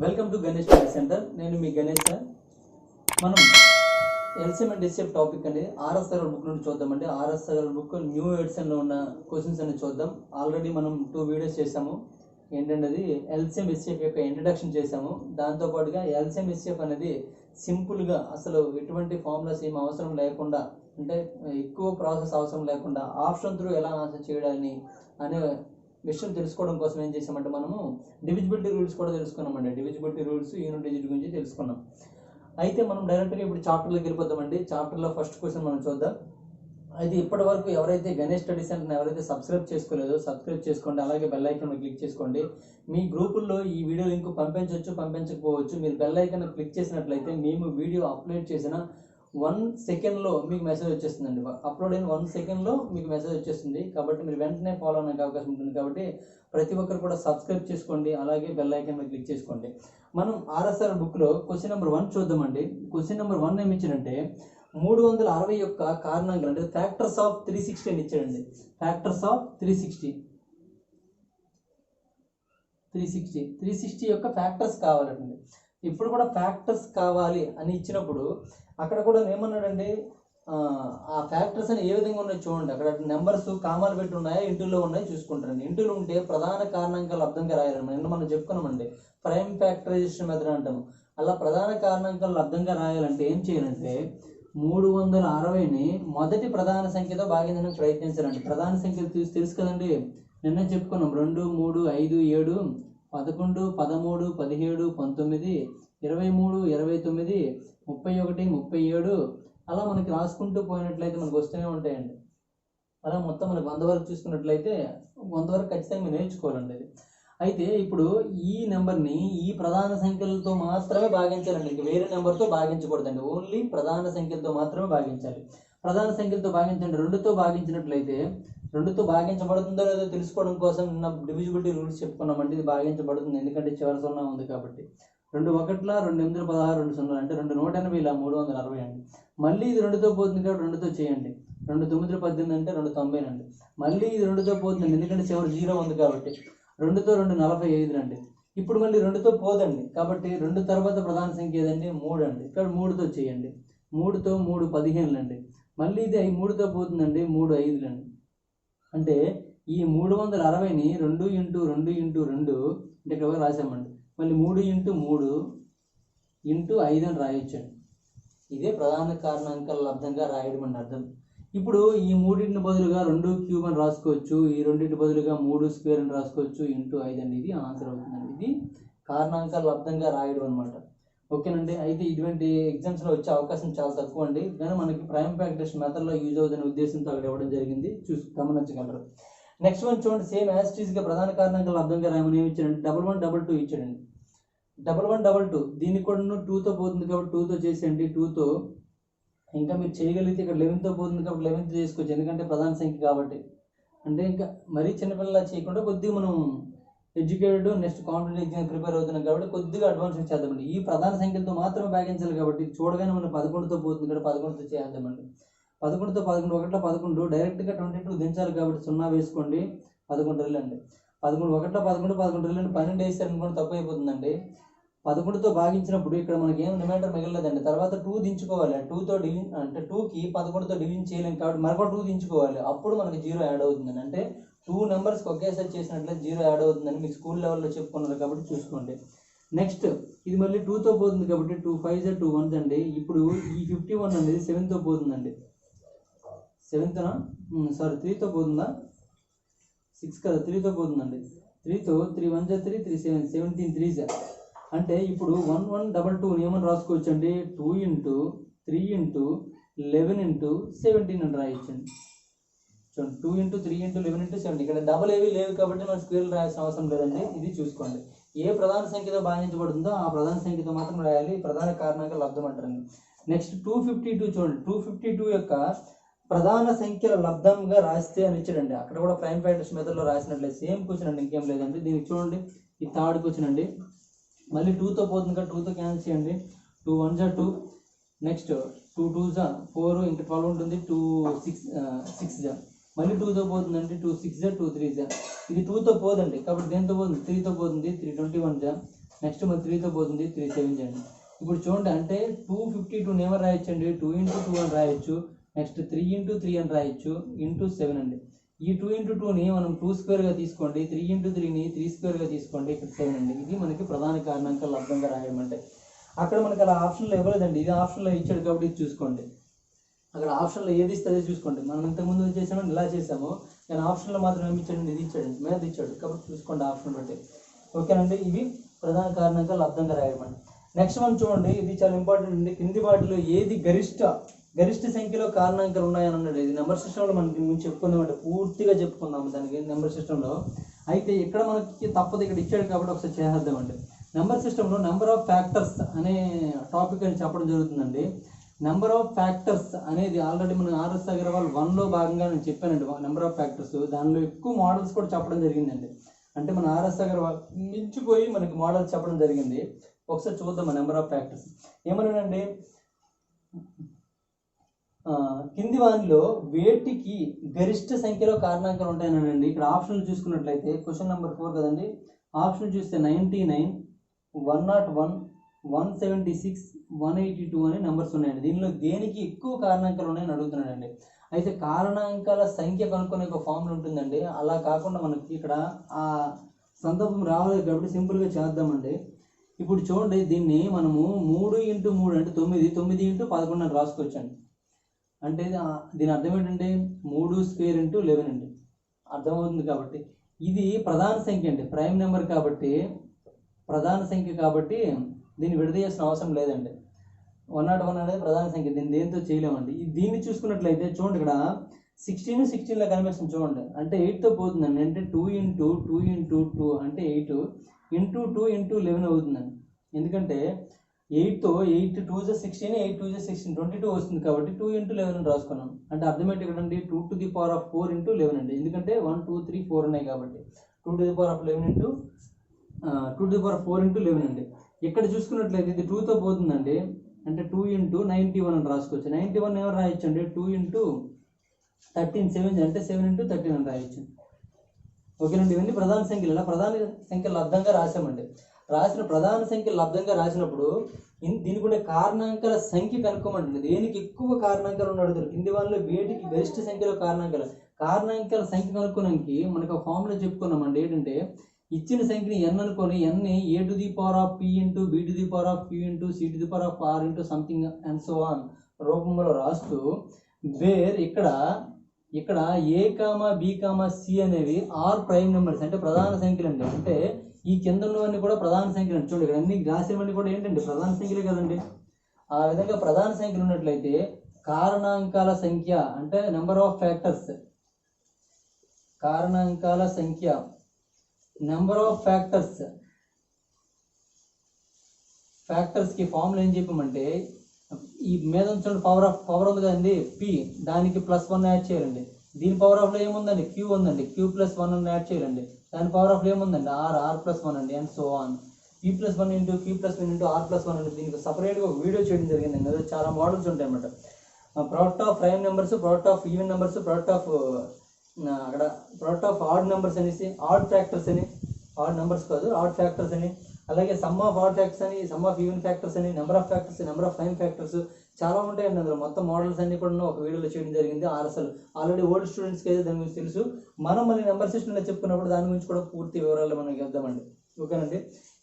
Welcome to Ganesh study centre. నేను మీ Ganesh sir. మనం LCM and SF topic అనేది ఆర్ఎస్ అగర్వాల్ బుక్ నుండి చూద్దామండి. ఆర్ఎస్ అగర్వాల్ బుక్ న్యూ ఎడిషన్లో ఉన్న క్వశ్చన్స్ అనేది చూద్దాం. ఆల్రెడీ మనం 2 వీడియోస్ చేసాము. ఏంటంటే అది ఎల్సిఎం ఎస్ఎఫ్ యొక్క ఇంట్రడక్షన్ చేసాము. దాంతోపాటుగా ఎల్సిఎం ఎస్ఎఫ్ అనేది సింపుల్గా అసలు ఎటువంటి ఫార్ములాస్ ఏం అవసరం లేకుండా, అంటే ఎక్కువ ప్రాసెస్ అవసరం లేకుండా ఆప్షన్ త్రూ ఎలా ఆన్సర్ చేయడాన్ని అనే విషయం తెలుసుకోవడం కోసం ఏం చేసామంటే మనము డివిజిబిలిటీ రూల్స్ కూడా తెలుసుకున్నామండి. డివిజిబిలిటీ రూల్స్ యూనిట్ డిజిట్ గురించి తెలుసుకున్నాం. అయితే మనం డైరెక్ట్గా ఇప్పుడు చాప్టర్లోకి వెళ్ళిపోతామండి. చాప్టర్లో ఫస్ట్ క్వశ్చన్ మనం చూద్దాం. అయితే ఇప్పటి వరకు ఎవరైతే గణేష్ స్టడీ సెంటర్ని ఎవరైతే సబ్స్క్రైబ్ చేసుకోలేదో సబ్స్క్రైబ్ చేసుకోండి. అలాగే బెల్ ఐకాన్ క్లిక్ చేసుకోండి. మీ గ్రూపుల్లో ఈ వీడియో లింక్ పంపించవచ్చు, పంపించకపోవచ్చు. మీరు బెల్ ఐకాన్ క్లిక్ చేసినట్లయితే మేము వీడియో అప్లోడ్ చేసిన 1 సెకండ్లో మీకు మెసేజ్ వచ్చేస్తుందండి. అప్లోడ్ అయిన 1 సెకండ్లో మీకు మెసేజ్ వచ్చేస్తుంది. కాబట్టి మీరు వెంటనే ఫాలో అవడానికి అవకాశం ఉంటుంది. కాబట్టి ప్రతి ఒక్కరు కూడా సబ్స్క్రైబ్ చేసుకోండి, అలాగే బెల్ ఐకాన్ మీద క్లిక్ చేసుకోండి. మనం ఆర్ఎస్ఆర్ బుక్లో క్వశ్చన్ నెంబర్ 1 చూద్దామండి. క్వశ్చన్ నెంబర్ 1 ఏమి ఇచ్చారంటే 360 యొక్క కారణాంకాలు, అంటే ఫ్యాక్టర్స్ ఆఫ్ 360 అని ఇచ్చాడండి. ఫ్యాక్టర్స్ ఆఫ్ 360 యొక్క ఫ్యాక్టర్స్ కావాలండి. ఇప్పుడు కూడా ఫ్యాక్టర్స్ కావాలి అని ఇచ్చినప్పుడు అక్కడ కూడా ఏమన్నాడండి, ఆ ఫ్యాక్టర్స్ అని ఏ విధంగా ఉన్నాయో చూడండి. అక్కడ నెంబర్స్ కామాలు పెట్టి ఉన్నాయా, ఇంటూలో ఉన్నాయో చూసుకుంటారండి. ఇంటూలు ఉంటే ప్రధాన కారణాంకాలు అర్థంగా రాయాలండి. నిన్న మనం చెప్పుకున్నామండి, ప్రైమ్ ఫ్యాక్టరైజేషన్ మెథడ్ అంటాము. అలా ప్రధాన కారణాంకాలు అర్థంగా రాయాలంటే ఏం చేయాలంటే 360ని మొదటి ప్రధాన సంఖ్యతో భాగించడానికి ప్రయత్నించాలండి. ప్రధాన సంఖ్యలు తెలుసు కదండి, నిన్న చెప్పుకున్నాం. 2, 3, 5, 7, 11, 13, 17, 19, 23, 29, 31, 37 అలా మనకి రాసుకుంటూ పోయినట్లయితే మనకు వస్తూనే ఉంటాయండి. అలా మొత్తం మనకు 100 వరకు చూసుకున్నట్లయితే 100 వరకు ఖచ్చితంగా మీరు నేర్చుకోవాలండి అది. అయితే ఇప్పుడు ఈ నెంబర్ని ఈ ప్రధాన సంఖ్యలతో మాత్రమే భాగించాలండి. ఇంక వేరే నెంబర్తో భాగించకూడదండి. ఓన్లీ ప్రధాన సంఖ్యలతో మాత్రమే భాగించాలి. ప్రధాన సంఖ్యలతో భాగించండి. 2తో భాగించినట్లయితే 2తో భాగించబడుతుందో లేదో తెలుసుకోవడం కోసం నిన్న డివిజిబిలిటీ రూల్స్ చెప్పుకున్నామంటే ఇది భాగించబడుతుంది, ఎందుకంటే చివరి 0 ఉంది కాబట్టి. 2 1ల 2 8 16 2 0 అంటే 2 180 ఇలా 360 అండి. మళ్ళీ ఇది 2తో పోతుంది కాబట్టి 2తో చేయండి. 2 9 18 అంటే 2 90 అండి. మళ్ళీ ఇది 2తో పోతుందండి, ఎందుకంటే చివరి 0 ఉంది కాబట్టి. 2తో 2 45 అండి. ఇప్పుడు మళ్ళీ 2తో పోదండి కాబట్టి 2 తర్వాత ప్రధాన సంఖ్య ఏదండి, 3 అండి. ఇక్కడ 3తో చేయండి. 3తో 3 15 అండి. మళ్ళీ ఇది 3తో పోతుందండి, 3 5 అండి. అంటే ఈ 360ని 2 × 2 × 2 అంటే ఇక్కడ రాసామండి. మళ్ళీ 3 × 3 × 5 అని రాయొచ్చండి. ఇదే ప్రధాన కారణాంకాల లబ్ధంగా రాయడం అని అర్థం. ఇప్పుడు ఈ 3ని బదులుగా 2 క్యూబ్ అని రాసుకోవచ్చు. ఈ 2ని బదులుగా 3 స్క్వేర్ అని రాసుకోవచ్చు. × 5 అండి. ఇది ఆన్సర్ అవుతుందండి. ఇది కారణాంకాల లబ్ధంగా రాయడం అనమాట. ఓకేనండి. అయితే ఇటువంటి ఎగ్జామ్స్లో వచ్చే అవకాశం చాలా తక్కువ అండి, కానీ మనకి ప్రైమ్ ఫ్యాక్టరేషన్ మెథడ్లో యూజ్ అవుతున్న ఉద్దేశంతో అక్కడ ఇవ్వడం జరిగింది, గమనించగలరు. నెక్స్ట్ వన్ చూడండి. సేమ్ యాస్టీస్గా ప్రధాన కారణాంకాల లబ్ధంగా రాయమని ఏమి ఇచ్చాడండి, 11 2 ఇచ్చాడండి. 11 2 దీనికి కూడా 2తో పోతుంది కాబట్టి 2తో చేసేయండి. 2తో ఇంకా మీరు చేయగలిగితే ఇక్కడ 11తో పోతుంది కాబట్టి 11తో చేసుకోవచ్చు, ఎందుకంటే ప్రధాన సంఖ్య కాబట్టి. అంటే ఇంకా మరీ చిన్నపిల్లలా చేయకుండా కొద్దిగా మనం educated, next competitive exam prepare అవుతున్నాం కాబట్టి కొద్దిగా అడ్వాన్స్ చేద్దామండి. ఈ ప్రధాన సంఖ్యలతో మాత్రమే భాగించాలి కాబట్టి చూడగానే మనం 11తో పోతుంది కాబట్టి 11తో చేద్దామండి. 11తో 11 1ల 11 డైరెక్ట్గా 22 దించాలి కాబట్టి 0 వేసుకోండి. 11 రెళ్ళండి. 11 1ల 11 11 రెళ్ళండి. 12 వేసారనుకోండి తప్పు అయిపోతుందండి. 11తో భాగించినప్పుడు ఇక్కడ మనకి ఏం రిమైండర్ మిగలలేదండి. తర్వాత 2 దించుకోవాలి. 2తో అంటే 2కి 11తో డివిజన్ చేయలేం కాబట్టి మరొక 2 దించుకోవాలి. అప్పుడు మనకి 0 యాడ్ అవుతుందండి. అంటే 2 నెంబర్స్కి ఒకేసారి చేసినట్లయితే 0 యాడ్ అవుతుందని మీకు స్కూల్ లెవెల్లో చెప్పుకున్నారు కాబట్టి చూసుకోండి. నెక్స్ట్ ఇది మళ్ళీ 2తో పోతుంది కాబట్టి 2 5 2 1 అండి. ఇప్పుడు ఈ 51 అనేది 7తో పోతుందండి. 3తో పోతుందా, 6 కదా, 3తో పోతుందండి. 3తో 3 1 3 3 7 17 3 అంటే ఇప్పుడు 1 1 2 2 ఏమని రాసుకోవచ్చు అండి, 2 × 3 × 11 × 17 అని రాయొచ్చండి. చూడండి, 2 × 3 × 11 × 17. ఇక్కడ డబల్ ఏవి లేవు కాబట్టి మనం స్క్వేర్లు రాయాల్సిన అవసరం లేదండి. ఇది చూసుకోండి. ఏ ప్రధాన సంఖ్యతో భాగించబడుతుందో ఆ ప్రధాన సంఖ్యతో మాత్రం రాయాలి. ప్రధాన కారణాంకాలు లబ్ధం అంటారండి. నెక్స్ట్ 252 చూడండి. 252 యొక్క ప్రధాన సంఖ్యల లబ్ధంగా రాస్తే అని ఇచ్చాడండి. అక్కడ కూడా ప్రైమ్ ఫ్యాక్టర్స్ మెథడ్లో రాసినట్లయితే సేమ్ క్వశ్చన్ అండి, ఇంకేం లేదండి. దీనికి చూడండి, ఈ థర్డ్ క్వశ్చన్ అండి. మళ్ళీ 2తో పోతుంది కదా, 2తో క్యాన్సిల్ చేయండి. 2 1 2, నెక్స్ట్ 2 2 4, ఇంకా 12 ఉంటుంది. 2 6 మళ్ళీ 2తో పోతుందండి. 2 6 2 3 ఇది 2తో పోదండి కాబట్టి దేంతో పోతుంది, 3తో పోతుంది. 3 21 నెక్స్ట్ మరి 3తో పోతుంది, 3 7 చేయండి. ఇప్పుడు చూడండి, అంటే 252 ఏమని రాయొచ్చండి, 2 × 2 అని రాయొచ్చు. నెక్స్ట్ 3 × 3 అని రాయొచ్చు, ఇంటూ 7 అండి. ఈ 2 × 2ని మనం 2 స్క్వేర్గా తీసుకోండి, 3 × 3ని 3 స్క్వేర్గా తీసుకోండి, ఇక్కడ 7 అండి. ఇది మనకి ప్రధాన కారణాంకాలు లబ్ధంగా రాయడం అంటే. అక్కడ మనకి అలా ఆప్షన్లో ఇవ్వలేదండి, ఇది ఆప్షన్లో ఇచ్చాడు కాబట్టి ఇది చూసుకోండి. అక్కడ ఆప్షన్లో ఏది ఇస్తే అదే చూసుకోండి. మనం ఇంతకుముందు చేసామని ఇలా చేసాము, కానీ ఆప్షన్లో మాత్రం ఏమి ఇచ్చాడండి, ఇది ఇచ్చాడండి, మీద ఇచ్చాడు కాబట్టి చూసుకోండి ఆప్షన్ బట్టి. ఓకేనండి, ఇవి ప్రధాన కారణాంకాలు లబ్ధంగా రాయడం. నెక్స్ట్ మనం చూడండి, ఇది చాలా ఇంపార్టెంట్ అండి. కింది వాటిలో ఏది గరిష్ట సంఖ్యలో కారణాంకాలు ఉన్నాయని అన్నాడు. ఇది నెంబర్ సిస్టంలో మనం దీని గురించి చెప్పుకుందామంటే పూర్తిగా చెప్పుకుందాము దానికి నెంబర్ సిస్టంలో. అయితే ఇక్కడ మనకి తప్పదు, ఇక్కడ ఇచ్చాడు కాబట్టి ఒకసారి చేద్దామండి. నెంబర్ సిస్టంలో నెంబర్ ఆఫ్ ఫ్యాక్టర్స్ అనే టాపిక్ అని చెప్పడం జరుగుతుందండి. నెంబర్ ఆఫ్ ఫ్యాక్టర్స్ అనేది ఆల్రెడీ మన ఆర్ఎస్ అగర్వాల్ 1లో భాగంగా నేను చెప్పానండి. నెంబర్ ఆఫ్ ఫ్యాక్టర్స్ దానిలో ఎక్కువ మోడల్స్ కూడా చెప్పడం జరిగిందండి. అంటే మన ఆర్ఎస్ అగర్వాల్ మించిపోయి మనకి మోడల్స్ చెప్పడం జరిగింది. ఒకసారి చూద్దాం నెంబర్ ఆఫ్ ఫ్యాక్టర్స్ ఏమన్నానండి. కింది వానిలో వేటికి గరిష్ట సంఖ్యలో కారణాంకాలు ఉంటాయనండి. ఇక్కడ ఆప్షన్లు చూసుకున్నట్లయితే క్వశ్చన్ నెంబర్ 4 కదండి. ఆప్షన్ చూస్తే 99, 101, 176, 182 అనే నెంబర్స్ ఉన్నాయండి. దీనిలో దేనికి ఎక్కువ కారణాంకాలు ఉన్నాయని అడుగుతున్నాడండి. అయితే కారణాంకాల సంఖ్య కనుక్కునే ఒక ఫార్ములా ఉంటుందండి. అలా కాకుండా మనకి ఇక్కడ ఆ సందర్భం రావాలి కాబట్టి సింపుల్గా చేద్దామండి. ఇప్పుడు చూడండి, దీన్ని మనము 3 × 3 అంటే 9, 9 × 11 అని రాసుకోవచ్చండి. అంటే దీని అర్థం ఏంటంటే 3² × 11 అండి. అర్థమవుతుంది కాబట్టి ఇది ప్రధాన సంఖ్య అండి, ప్రైమ్ నెంబర్ కాబట్టి ప్రధాన సంఖ్య కాబట్టి దీన్ని విడదీయాల్సిన అవసరం లేదండి. 101 అనేది ప్రధాన సంఖ్య, దీన్ని దేంతో చేయలేమండి. దీన్ని చూసుకున్నట్లయితే చూడండి, ఇక్కడ 16 కనిపిస్తుంది చూడండి, అంటే 8తో పోతుందండి. అంటే 2 × 2 × 2 అంటే 8 × 2 × 11 అవుతుందండి. ఎందుకంటే 8తో 8 2 = 16, 8 2 = 16, 22 వస్తుంది కాబట్టి 2 × 11 అని రాసుకున్నాం. అంటే అర్థం ఏంటి కదండి, 2 × 4 × 11 అండి. ఎందుకంటే 1 2 3 4 ఉన్నాయి కాబట్టి 2 × 11 2 × 4 × 11 అండి. ఇక్కడ చూసుకున్నట్లయితే ఇది 2తో పోతుందండి. అంటే 2 × 91 అని రాసుకోవచ్చు. 91 ఎవరు రాయొచ్చు అండి, 2 × 13 7 అంటే 7 × 13 అని రాయొచ్చు. ఓకేనండి, ఇవన్నీ ప్రధాన సంఖ్యలు. ఇలా ప్రధాన సంఖ్యలు లబ్ధంగా రాసామండి. రాసిన ప్రధాన సంఖ్యలు లబ్ధంగా రాసినప్పుడు దీనికి ఉండే కారణాంకాల సంఖ్య కనుక్కోమంటుంది. దేనికి ఎక్కువ కారణాంకాలు ఉన్నాడు కింది వాళ్ళలో వేటికి గరిష్ట సంఖ్యలో కారణాంకాల సంఖ్య కనుక్కోడానికి మనకు ఒక ఫార్ములా చెప్పుకున్నామండి. ఏంటంటే ఇచ్చిన సంఖ్యని n అనుకొని n a to the power of p into b to the power of q into c to the power of r into something and so on రూపంలో రాస్తూ వేర్ ఇక్కడ a, b, c అనేవి are prime numbers అంటే ప్రధాన సంఖ్యలు అండి. అంటే ఈ కింద ఉన్నవన్నీ కూడా ప్రధాన సంఖ్యలు అండి. చూడండి, ఇక్కడ అన్ని రాసేవన్నీ కూడా ఏంటండి, ప్రధాన సంఖ్యలే కదండి. ఆ విధంగా ప్రధాన సంఖ్యలు ఉన్నట్లయితే కారణాంకాల సంఖ్య అంటే నెంబర్ ఆఫ్ ఫ్యాక్టర్స్, కారణాంకాల సంఖ్య నెంబర్ ఆఫ్ ఫ్యాక్టర్స్ కి ఫార్ములా ఏం చెప్పామంటే, ఈ మీద చూడండి పవర్ ఉంది కదండి p, దానికి +1 యాడ్ చేయాలండి. దీని పవర్ ఆఫ్ లో ఏముందండి, q ఉందండి, q + 1 యాడ్ చేయాలండి. దాని పవర్ ఆఫ్ లో ఏముందండి, r + 1 అండి, and so on. p + 1 × q + 1 × r + 1 అండి. దీనికి సపరేట్గా ఒక వీడియో చేయడం జరిగిందండి. అదే చాలా మోడల్స్ ఉంటాయి అన్నమాట. Product of prime numbers, product of even numbers, product of odd numbers అనేసి, ఆడ్ ఫ్యాక్టర్స్ అని, ఆడ్ నెంబర్స్ కాదు ఆడ్ ఫ్యాక్టర్స్ అని, అలాగే సమ్ ఆఫ్ ఆడ్ ఫ్యాక్టర్స్ అని, సమ్ ఆఫ్ ఈవెన్ ఫ్యాక్టర్స్ అని, number of factors, number of prime factors చాలా ఉంటాయండి. అందులో మొత్తం మోడల్స్ అన్ని కూడా ఒక వీడియోలో చేయడం జరిగింది. ఆల్రెడీ ఓల్డ్ స్టూడెంట్స్కి అయితే దాని గురించి తెలుసు. మనం మళ్ళీ నెంబర్ సిస్టంలో చెప్పుకున్నప్పుడు దాని గురించి కూడా పూర్తి వివరాలు మనం ఇద్దామండి. ఓకేనండి,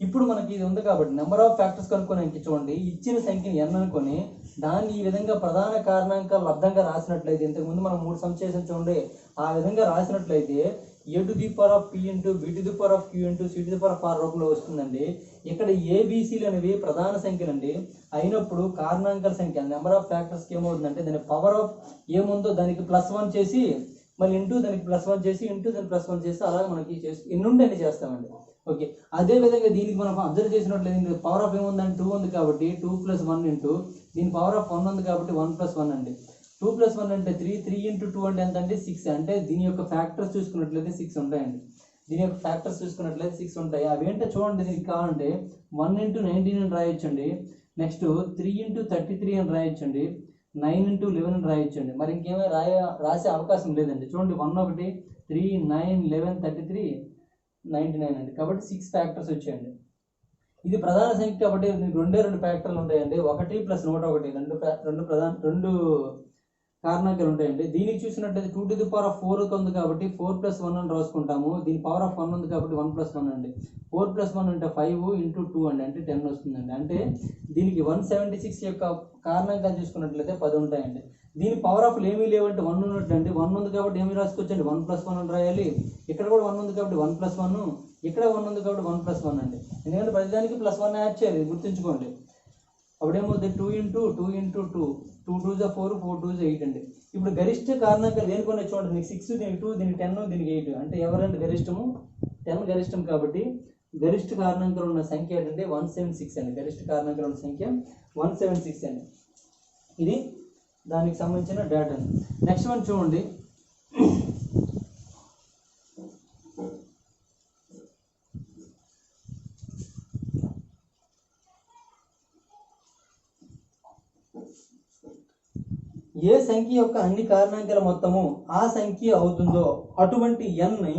ఇప్పుడు మనకి ఇది ఉంది కాబట్టి నెంబర్ ఆఫ్ ఫ్యాక్టర్స్ కనుక్కోడానికి చూడండి, ఇచ్చిన సంఖ్యని n అనుకొని దాన్ని ఈ విధంగా ప్రధాన కారణాంకాలు లబ్ధంగా రాసినట్లయితే, ఇంతకుముందు మనం 3 సమ్ చేసాం చూడండి, ఆ విధంగా రాసినట్లయితే a to the power of p into b to the power of q into c to the power of r రూపంలో వస్తుందండి. ఇక్కడ ఏబిసిలు అనేవి ప్రధాన సంఖ్యలు అండి. అయినప్పుడు కారణాంకాల సంఖ్య నెంబర్ ఆఫ్ ఫ్యాక్టర్స్కి ఏమవుతుందంటే, దాని పవర్ ఆఫ్ ఏముందో దానికి +1 చేసి మళ్ళీ ఇంటూ దానికి +1 చేసి ఇంటూ దానికి +1 చేసి అలాగే మనకి ఎన్ని ఉంటే అన్ని చేస్తామండి. ఓకే, అదే విధంగా దీనికి మనం అబ్జర్వ్ చేసినట్లయితే పవర్ ఆఫ్ ఏముందంటే 2 ఉంది కాబట్టి 2 + 1 ఇంటూ దీని పవర్ ఆఫ్ 1 ఉంది కాబట్టి 1 + 1 అండి. 2 + 1 అంటే 3, 3 × 2 అంటే ఎంత అంటే 6. అంటే దీని యొక్క ఫ్యాక్టర్స్ చూసుకున్నట్లయితే 6 ఉంటాయండి. దీని యొక్క ఫ్యాక్టర్స్ చూసుకున్నట్లయితే 6 ఉంటాయి. అవి ఏంటో చూడండి, దీనికి కావాలంటే 1 × 19 అని రాయొచ్చండి. నెక్స్ట్ 3 × 33 అని రాయొచ్చండి. 9 × 11 అని రాయొచ్చండి. మరి ఇంకేమీ రాసే అవకాశం లేదండి. చూడండి 1 1 3 9 11 33 99 అండి. కాబట్టి 6 ఫ్యాక్టర్స్ వచ్చాయండి. ఇది ప్రధాన సంఖ్య కాబట్టి రెండు ఫ్యాక్టర్లు ఉంటాయండి. 1 + 101 రెండు కారణాంకాలు ఉంటాయండి. దీనికి చూసినట్లయితే 2⁴ ఉంది కాబట్టి 4 + 1 అని రాసుకుంటాము. దీని పవర్ ఆఫ్ 1 ఉంది కాబట్టి 1 + 1 అండి. 4 + 1 అంటే 5 × 2 అండి, అంటే 10 వస్తుందండి. అంటే దీనికి 176 యొక్క కారణాంకాలు చూసుకున్నట్లయితే 10 ఉంటాయండి. దీని పవర్ ఆఫ్లు ఏమీ లేవంటే 1 ఉన్నట్లండి. 1 ఉంది కాబట్టి ఏమి రాసుకోవచ్చండి, 1 + 1 అని రాయాలి. ఇక్కడ కూడా 1 ఉంది కాబట్టి 1 + 1, ఇక్కడ 1 ఉంది కాబట్టి 1 + 1 అండి. ఎందుకంటే ప్రతిదానికి +1 యాడ్ చేయాలి, గుర్తుంచుకోండి. అప్పుడేమవుతుంది 2 × 2 2 × 2 2 2 = 4 4 2 = 8 అండి. ఇప్పుడు గరిష్ట కారణాంకాలు దేనికొన్నా చూడండి, దీనికి 6, దీనికి 2, దీనికి 10, దీనికి 8. అంటే ఎవరంటే గరిష్టము 10 గరిష్టం కాబట్టి గరిష్ట కారణాంకాలు ఉన్న సంఖ్య ఏంటంటే 176 అండి. గరిష్ట కారణాంకాలు ఉన్న సంఖ్య 176 అండి. ఇది దానికి సంబంధించిన డేటా. నెక్స్ట్ వన్ చూడండి, ఏ సంఖ్య యొక్క అన్ని కారణాంకాల మొత్తము ఆ సంఖ్య అవుతుందో అటువంటి n-ని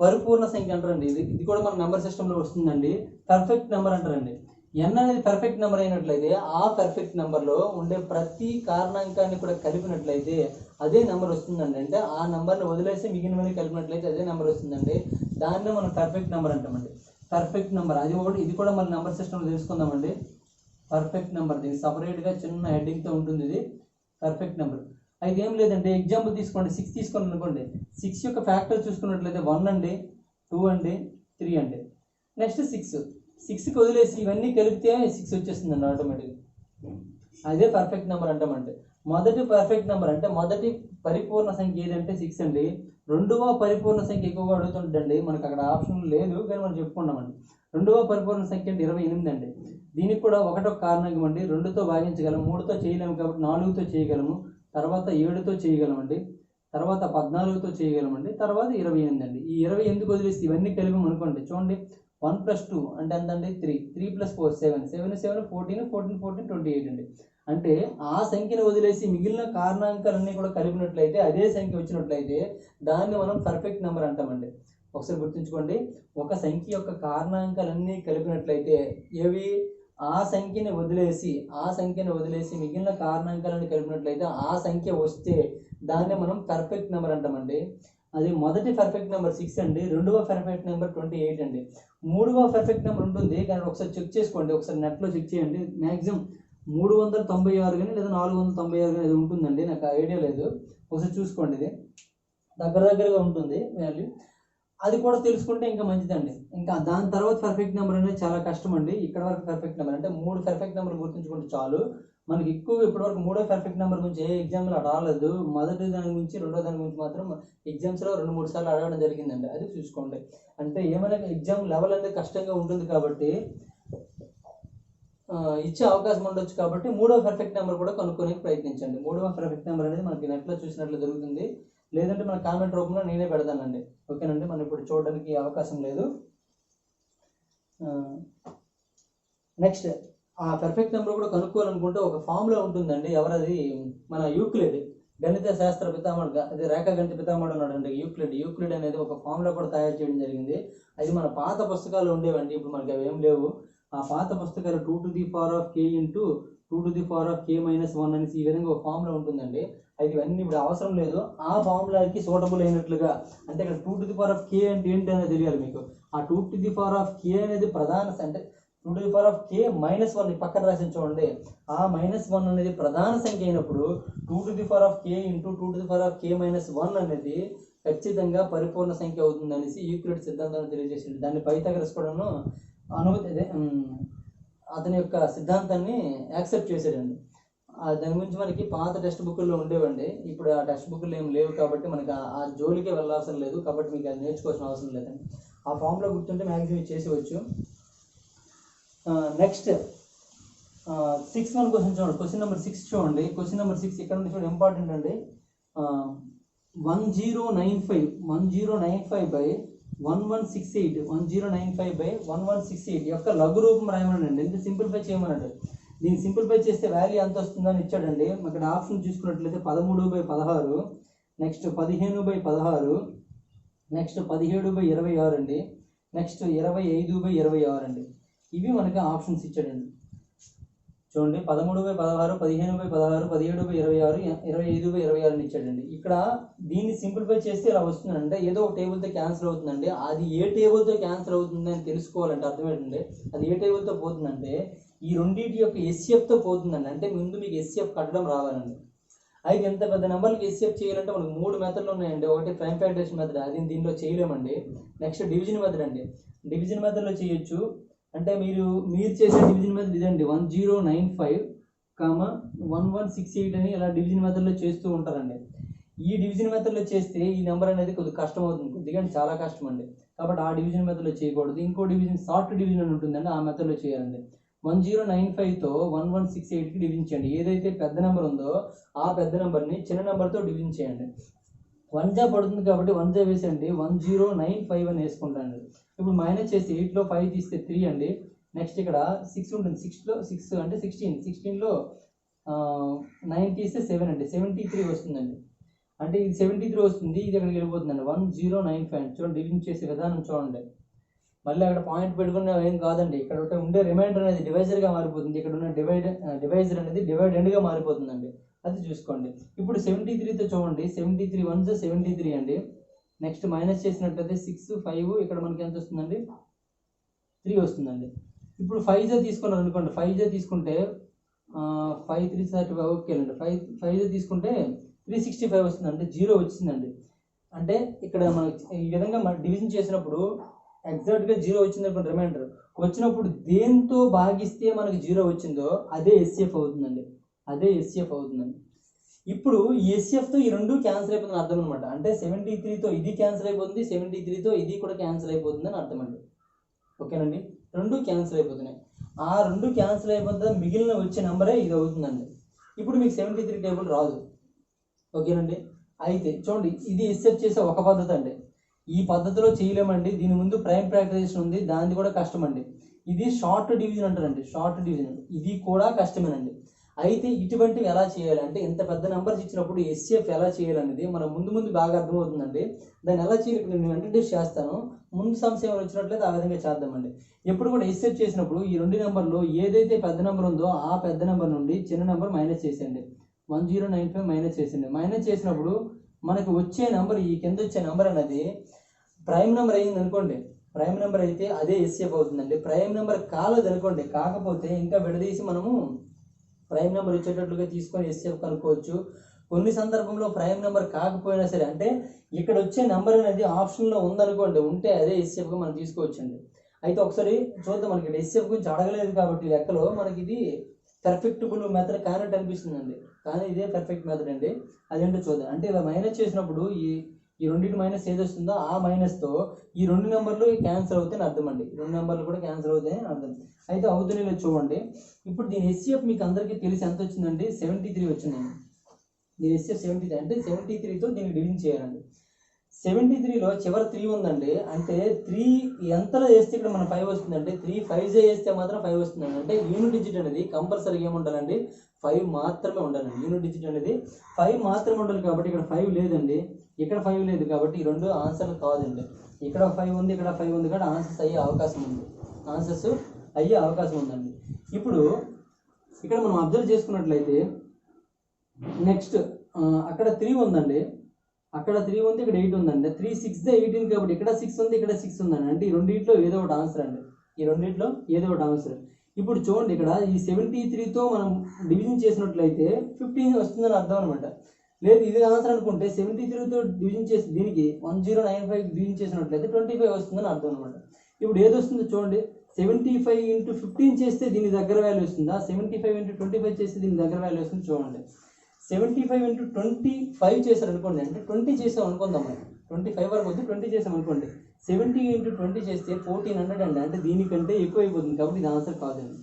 పరిపూర్ణ సంఖ్య అంటారండి. ఇది కూడా మన నెంబర్ సిస్టంలో వస్తుందండి. పర్ఫెక్ట్ నెంబర్ అంటారండి. n అనేది పర్ఫెక్ట్ నెంబర్ అయినట్లయితే ఆ పర్ఫెక్ట్ నెంబర్లో ఉండే ప్రతి కారణాంకాన్ని కూడా కలిపినట్లయితే అదే నెంబర్ వస్తుందండి. అంటే ఆ నెంబర్ని వదిలేసి మిగిలినవన్నీ కలిపినట్లయితే అదే నెంబర్ వస్తుందండి. దాన్నే మనం పర్ఫెక్ట్ నెంబర్ అంటామండి. పర్ఫెక్ట్ నెంబర్ అది ఒకటి. ఇది కూడా మన నెంబర్ సిస్టంలో తెలుసుకుందామండి. పర్ఫెక్ట్ నెంబర్ దీనికి సపరేట్గా చిన్న హెడ్డింగ్తో ఉంటుంది. ఇది పర్ఫెక్ట్ నెంబర్. అయితే ఏం లేదంటే ఎగ్జాంపుల్ తీసుకోండి, 6 తీసుకోండి అనుకోండి. 6 యొక్క ఫ్యాక్టర్ చూసుకున్నట్లయితే 1 అండి, 2 అండి, 3 అండి. నెక్స్ట్ 6కి వదిలేసి ఇవన్నీ కలిపితే 6 వచ్చేస్తుందండి ఆటోమేటిక్గా. అదే పర్ఫెక్ట్ నెంబర్ అంటామంటే. మొదటి పర్ఫెక్ట్ నెంబర్ అంటే మొదటి పరిపూర్ణ సంఖ్య ఏదంటే 6 అండి. రెండవ పరిపూర్ణ సంఖ్య ఎక్కువగా అడుగుతుంటండి, మనకు అక్కడ ఆప్షన్ లేదు కానీ మనం చెప్పుకున్నామండి. రెండవ పరిపూర్ణ సంఖ్య అంటే 28 అండి. దీనికి కూడా ఒకటో కారణాంకం అండి. 2తో భాగించగలము, 3తో చేయలేము కాబట్టి 4తో చేయగలము, తర్వాత 7తో చేయగలమండి, తర్వాత 14తో చేయగలమండి, తర్వాత 28 అండి. ఈ 20 ఎందుకు వదిలేసి ఇవన్నీ కలిపి అనుకోండి. చూడండి 1 + 2 అంటే ఎంతండి, 3 3 + 4 7 7 7 14 14 14 28 అండి. అంటే ఆ సంఖ్యను వదిలేసి మిగిలిన కారణాంకాలన్నీ కూడా కలిపినట్లయితే అదే సంఖ్య వచ్చినట్లయితే దాన్ని మనం పర్ఫెక్ట్ నెంబర్ అంటామండి. ఒకసారి గుర్తుంచుకోండి, ఒక సంఖ్య యొక్క కారణాంకాలన్నీ కలిపినట్లయితే ఏవి ఆ సంఖ్యని వదిలేసి మిగిలిన కారణాంకాలను కలిపినట్లయితే ఆ సంఖ్య వస్తే దాన్ని మనం పర్ఫెక్ట్ నెంబర్ అంటామండి. అది మొదటి పర్ఫెక్ట్ నెంబర్ 6 అండి. రెండవ పర్ఫెక్ట్ నెంబర్ 28 అండి. మూడవ పర్ఫెక్ట్ నెంబర్ ఉంటుంది కానీ ఒకసారి చెక్ చేసుకోండి, ఒకసారి నెట్లో చెక్ చేయండి. మ్యాక్సిమం 396 కానీ లేదా 496 కానీ ఉంటుందండి, నాకు ఐడియా లేదు. ఒకసారి చూసుకోండి, ఇది దగ్గరగా ఉంటుంది వాల్యూ. అది కూడా తెలుసుకుంటే ఇంకా మంచిదండి. ఇంకా దాని తర్వాత పర్ఫెక్ట్ నెంబర్ అనేది చాలా కష్టం అండి. ఇక్కడ వరకు పర్ఫెక్ట్ నెంబర్ అంటే 3 పర్ఫెక్ట్ నెంబర్ గుర్తుంచుకుంటే చాలు. మనకి ఎక్కువ ఇప్పటివరకు 3వ పర్ఫెక్ట్ నెంబర్ గురించి ఏ ఎగ్జామ్లో రాలేదు. మొదటి దాని గురించి, రెండో దాని గురించి మాత్రం ఎగ్జామ్స్లో 2-3 సార్లు అడగడం జరిగిందండి. అది చూసుకోండి. అంటే ఏమైనా ఎగ్జామ్ లెవెల్ అనేది కష్టంగా ఉంటుంది కాబట్టి ఇచ్చే అవకాశం ఉండొచ్చు కాబట్టి 3వ పర్ఫెక్ట్ నెంబర్ కూడా కనుక్కోడానికి ప్రయత్నించండి. 3వ పర్ఫెక్ట్ నెంబర్ అనేది మనకి నెట్లో చూసినట్లు జరుగుతుంది, లేదంటే మన కామెంట్ రూపంలో నేనే పెడతానండి. ఓకేనండి, మనం ఇప్పుడు చూడడానికి అవకాశం లేదు. నెక్స్ట్ ఆ పర్ఫెక్ట్ నెంబర్ కూడా కనుక్కోవాలనుకుంటే ఒక ఫార్ములా ఉంటుందండి. ఎవరది, మన యూక్లిడ్, గణిత శాస్త్ర పితామహుడు, అది రేఖాగణిత పితామహుడు ఉన్నాడండి యూక్లిడ్ అనేది ఒక ఫార్ములా కూడా తయారు చేయడం జరిగింది. అది మన పాత పుస్తకాలు ఉండేవండి, ఇప్పుడు మనకి అవి ఏం లేవు. ఆ పాత పుస్తకాలు 2⁴ k × 2⁴ k - 1 అనేసి ఈ విధంగా ఒక ఫార్ములా ఉంటుందండి. అది ఇవన్నీ ఇప్పుడు అవసరం లేదు. ఆ ఫార్ములాకి సూటబుల్ అయినట్లుగా, అంటే ఇక్కడ 2⁴ k అంటే ఏంటి అనేది తెలియాలి మీకు. ఆ 2⁴ k అనేది ప్రధాన, అంటే 2⁴ k - 1 పక్కన రాసి చూడండి. ఆ -1 అనేది ప్రధాన సంఖ్య అయినప్పుడు 2⁴ k × 2⁴ k - 1 అనేది ఖచ్చితంగా పరిపూర్ణ సంఖ్య అవుతుంది అనేసి యూక్లిడ్ సిద్ధాంతాన్ని తెలియజేసింది. దాన్ని పైథాగరస్ కూడాను అతని యొక్క సిద్ధాంతాన్ని యాక్సెప్ట్ చేశాడండి. దాని గురించి మనకి పాత టెక్స్ట్ బుక్లో ఉండేవండి. ఇప్పుడు ఆ టెక్స్ట్ బుక్లు ఏం లేవు కాబట్టి మనకి ఆ జోలికే వెళ్ళవసరం లేదు, కాబట్టి మీకు అది నేర్చుకోవాల్సిన అవసరం లేదండి. ఆ ఫామ్లో గుర్తుంటే మ్యాక్సిమం చేసేవచ్చు. నెక్స్ట్ 6 క్వశ్చన్ చూడండి. క్వశ్చన్ నెంబర్ 6 చూడండి. క్వశ్చన్ నెంబర్ 6 ఇక్కడ నుంచి చూడండి, ఇంపార్టెంట్ అండి. 1095/1168 యొక్క లఘు రూపం రాయమనండి. ఎంత సింప్లిఫై చేయమన్నాడు. దీన్ని సింప్లిఫై చేస్తే వాల్యూ ఎంత వస్తుందని ఇచ్చాడండి. ఇక్కడ ఆప్షన్ చూసుకున్నట్లయితే 13/16, నెక్స్ట్ 15/16, నెక్స్ట్ 17/26 అండి, నెక్స్ట్ 25/26 అండి. ఇవి మనకి ఆప్షన్స్ ఇచ్చాడండి. చూడండి 13/16, 15/16, 17/26, 25/26 అని ఇచ్చాడండి. ఇక్కడ దీన్ని సింప్లిఫై చేస్తే ఇలా వస్తుందంటే ఏదో ఒక టేబుల్తో క్యాన్సిల్ అవుతుందండి. అది ఏ టేబుల్తో క్యాన్సిల్ అవుతుంది అని తెలుసుకోవాలంటే అర్థం ఏంటంటే అది ఏ టేబుల్తో పోతుందంటే ఈ రెండింటి యొక్క ఎస్ఎఫ్తో పోతుందండి. అంటే ముందు మీకు ఎస్ఎఫ్ కట్టడం రావాలండి. అయితే ఎంత పెద్ద నెంబర్కి ఎస్ఎఫ్ చేయాలంటే మనకు 3 మెథడ్లు ఉన్నాయండి. ఒకటి ప్రైమ్ ఫ్యాక్టరేషన్ మెథడ్, అది దీనిలో చేయలేమండి. నెక్స్ట్ డివిజన్ మెథడ్ అండి. డివిజన్ మెథడ్లో చేయొచ్చు. అంటే మీరు చేసే డివిజన్ మెథడ్ ఇదండి, 1095, 1168 అని ఇలా డివిజన్ మెథడ్లో చేస్తూ ఉంటారండి. ఈ డివిజన్ మెథడ్లో చేస్తే ఈ నెంబర్ అనేది కొద్దిగా కష్టం అవుతుంది, కొద్దిగా చాలా కష్టం అండి. కాబట్టి ఆ డివిజన్ మెథడ్లో చేయకూడదు. ఇంకో డివిజన్ షార్ట్ డివిజన్ అని ఉంటుందండి, ఆ మెథడ్లో చేయాలండి. 1095తో 1168కి డివిజన్ చేయండి. ఏదైతే పెద్ద నెంబర్ ఉందో ఆ పెద్ద నెంబర్ని చిన్న నెంబర్తో డివిజన్ చేయండి. 1 జా పడుతుంది కాబట్టి 1 జా వేసండి, 1095 అని వేసుకుంటానండి. ఇప్పుడు మైనస్ చేసి 8లో 5 తీస్తే 3 అండి. నెక్స్ట్ ఇక్కడ 6 ఉంటుంది, 6లో 6 అంటే 16లో 9 తీస్తే 7 అండి, 73 వస్తుందండి. అంటే ఇది 73 వస్తుంది, ఇది అక్కడికి వెళ్ళిపోతుందండి 1095. చూడండి డివిజన్ చేసే విధానం చూడండి. మళ్ళీ అక్కడ పాయింట్ పెట్టుకున్న ఏం కాదండి, ఇక్కడ ఉండే రిమైండర్ అనేది డివైజర్గా మారిపోతుంది. ఇక్కడ ఉన్న డివైజర్ అనేది డివైడెండ్గా మారిపోతుందండి, అది చూసుకోండి. ఇప్పుడు 73తో చూడండి, 73 1 73 అండి. నెక్స్ట్ మైనస్ చేసినట్లయితే 6 5 ఇక్కడ మనకి ఎంత వస్తుందండి, 3 వస్తుందండి. ఇప్పుడు 5 తీసుకున్నారు అనుకోండి, 5 తీసుకుంటే 5 3 35 ఓకే అండి. 5 తీసుకుంటే 365 వస్తుందండి, 0 వచ్చిందండి. అంటే ఇక్కడ మనకి ఈ విధంగా మనం డివిజన్ చేసినప్పుడు ఎగ్జాక్ట్గా 0 వచ్చింది అనుకోండి, రిమైండర్ వచ్చినప్పుడు దేంతో భాగిస్తే మనకి 0 వచ్చిందో అదే ఎస్ఎఫ్ అవుతుందండి, అదే ఎస్ఎఫ్ అవుతుందండి. ఇప్పుడు ఈ ఎస్ఎఫ్తో ఈ రెండు క్యాన్సిల్ అయిపోతుందని అర్థం అనమాట. అంటే 73తో ఇది క్యాన్సిల్ అయిపోతుంది, 73తో ఇది కూడా క్యాన్సిల్ అయిపోతుంది అని అర్థం అండి. ఓకేనండి, రెండు క్యాన్సిల్ అయిపోతున్నాయి. ఆ రెండు క్యాన్సిల్ అయిపోతుంది, మిగిలిన వచ్చే నెంబరే ఇది అవుతుందండి. ఇప్పుడు మీకు 73 టేబుల్ రాదు. ఓకేనండి, అయితే చూడండి ఇది ఎస్ఎఫ్ చేసే ఒక పద్ధతి అండి. ఈ పద్ధతిలో చేయలేమండి, దీని ముందు ప్రైమ్ ఫ్యాక్టరైజేషన్ ఉంది, దానిది కూడా కష్టమండి. ఇది షార్ట్ డివిజన్ అంటారండి, షార్ట్ డివిజన్, ఇది కూడా కష్టమేనండి. అయితే ఇటువంటివి ఎలా చేయాలంటే ఇంత పెద్ద నెంబర్స్ ఇచ్చినప్పుడు ఎస్ఎఫ్ ఎలా చేయాలనేది మనం ముందు బాగా అర్థమవుతుందండి. దాన్ని ఎలా చేయాలి నేను ఇంట్రడ్యూస్ చేస్తాను, ముందు సమస్య వచ్చినట్లయితే ఆ విధంగా చేద్దామండి. ఎప్పుడు కూడా ఎస్ఎఫ్ చేసినప్పుడు ఈ రెండు నెంబర్లో ఏదైతే పెద్ద నెంబర్ ఉందో ఆ పెద్ద నెంబర్ నుండి చిన్న నెంబర్ మైనస్ చేసేయండి. 1095 మైనస్ చేసేయండి. మైనస్ చేసినప్పుడు మనకు వచ్చే నెంబర్, ఈ కింద వచ్చే నెంబర్ అనేది ప్రైమ్ నెంబర్ అయింది అనుకోండి, ప్రైమ్ నెంబర్ అయితే అదే ఎస్ఎఫ్ అవుతుందండి. ప్రైమ్ నెంబర్ కాలేదు అనుకోండి, కాకపోతే ఇంకా విడదీసి మనము ప్రైమ్ నెంబర్ ఇచ్చేటట్లుగా తీసుకొని ఎస్ఎఫ్ కనుక్కోవచ్చు. కొన్ని సందర్భంలో ప్రైమ్ నెంబర్ కాకపోయినా సరే, అంటే ఇక్కడ వచ్చే నెంబర్ అనేది ఆప్షన్లో ఉందనుకోండి, ఉంటే అదే ఎస్ఎఫ్గా మనం తీసుకోవచ్చండి. అయితే ఒకసారి చూద్దాం, మనకి ఎస్ఎఫ్ గురించి అడగలేదు కాబట్టి లెక్కలో మనకి ఇది పర్ఫెక్టబుల్ మెథడ్ కానట్టు అనిపిస్తుందండి, కానీ ఇదే పర్ఫెక్ట్ మెథడ్ అండి. అదేంటో చూద్దాం. అంటే ఇలా మైనస్ చేసినప్పుడు ఈ రెండింటి మైనస్ ఏది వస్తుందో ఆ మైనస్తో ఈ రెండు నెంబర్లు క్యాన్సిల్ అవుతాయని అర్థం అండి, రెండు నెంబర్లు కూడా క్యాన్సిల్ అవుతాయని అర్థం. అయితే అవుతున్నాయి చూడండి. ఇప్పుడు దీని ఎస్ఎఫ్ మీకు అందరికీ తెలిసి ఎంత వచ్చిందండి, 73 వచ్చిందండి. దీని ఎస్ఎఫ్ 73, అంటే 73తో దీన్ని డివిజన్ చేయాలండి. 73లో చివరి 3 ఉందండి, అంటే 3 ఎంతలో వేస్తే ఇక్కడ మన 5 వస్తుందంటే 3 5 వేస్తే మాత్రం 5 వస్తుందండి. అంటే యూనిట్ డిజిట్ అనేది కంపల్సరీగా ఏముండాలండి, 5 మాత్రమే ఉండాలండి. యూనిట్ డిజిట్ అనేది 5 మాత్రమే ఉండాలి కాబట్టి ఇక్కడ 5 లేదండి, ఇక్కడ 5 లేదు కాబట్టి ఈ రెండు ఆన్సర్లు కాదండి. ఇక్కడ 5 ఉంది, ఇక్కడ 5 ఉంది కాబట్టి ఆన్సర్స్ అయ్యే అవకాశం ఉంది, ఆన్సర్స్ అయ్యే అవకాశం ఉందండి. ఇప్పుడు ఇక్కడ మనం అబ్జర్వ్ చేసుకున్నట్లయితే నెక్స్ట్ అక్కడ 3 ఉందండి, అక్కడ 3 ఉంది, ఇక్కడ 8 ఉందండి. 3 6 18 కాబట్టి ఇక్కడ 6 ఉంది, ఇక్కడ 6 ఉందండి. అంటే ఈ రెండింటిలో ఏదో ఒకటి ఆన్సర్ అండి, ఈ రెండింటిలో ఏదో ఒకటి ఆన్సర్. ఇప్పుడు చూడండి, ఇక్కడ ఈ 73తో మనం డివిజన్ చేసినట్లయితే 15 వస్తుందని అర్థం అనమాట. లేదు ఇది ఆన్సర్ అనుకుంటే 73తో డివిజన్ చేసి దీనికి 1095 డివిజన్ చేసినట్లయితే 25 వస్తుందని అర్థం అనమాట. ఇప్పుడు ఏది వస్తుందో చూడండి, 75 × 15 చేస్తే దీని దగ్గర వాల్యూ వస్తుందా, 75 × 25 చేస్తే దీని దగ్గర వాల్యూ వస్తుంది. చూడండి 75 × 25 చేశారు అనుకోండి, అంటే 20 చేసాం అనుకుందాం, మనం 25 వరకు వద్దు, 20 చేసాం అనుకోండి. 70 × 20 చేస్తే 1400 అండి, అంటే దీనికంటే ఎక్కువ అయిపోతుంది కాబట్టి ఇది ఆన్సర్ కాదండి.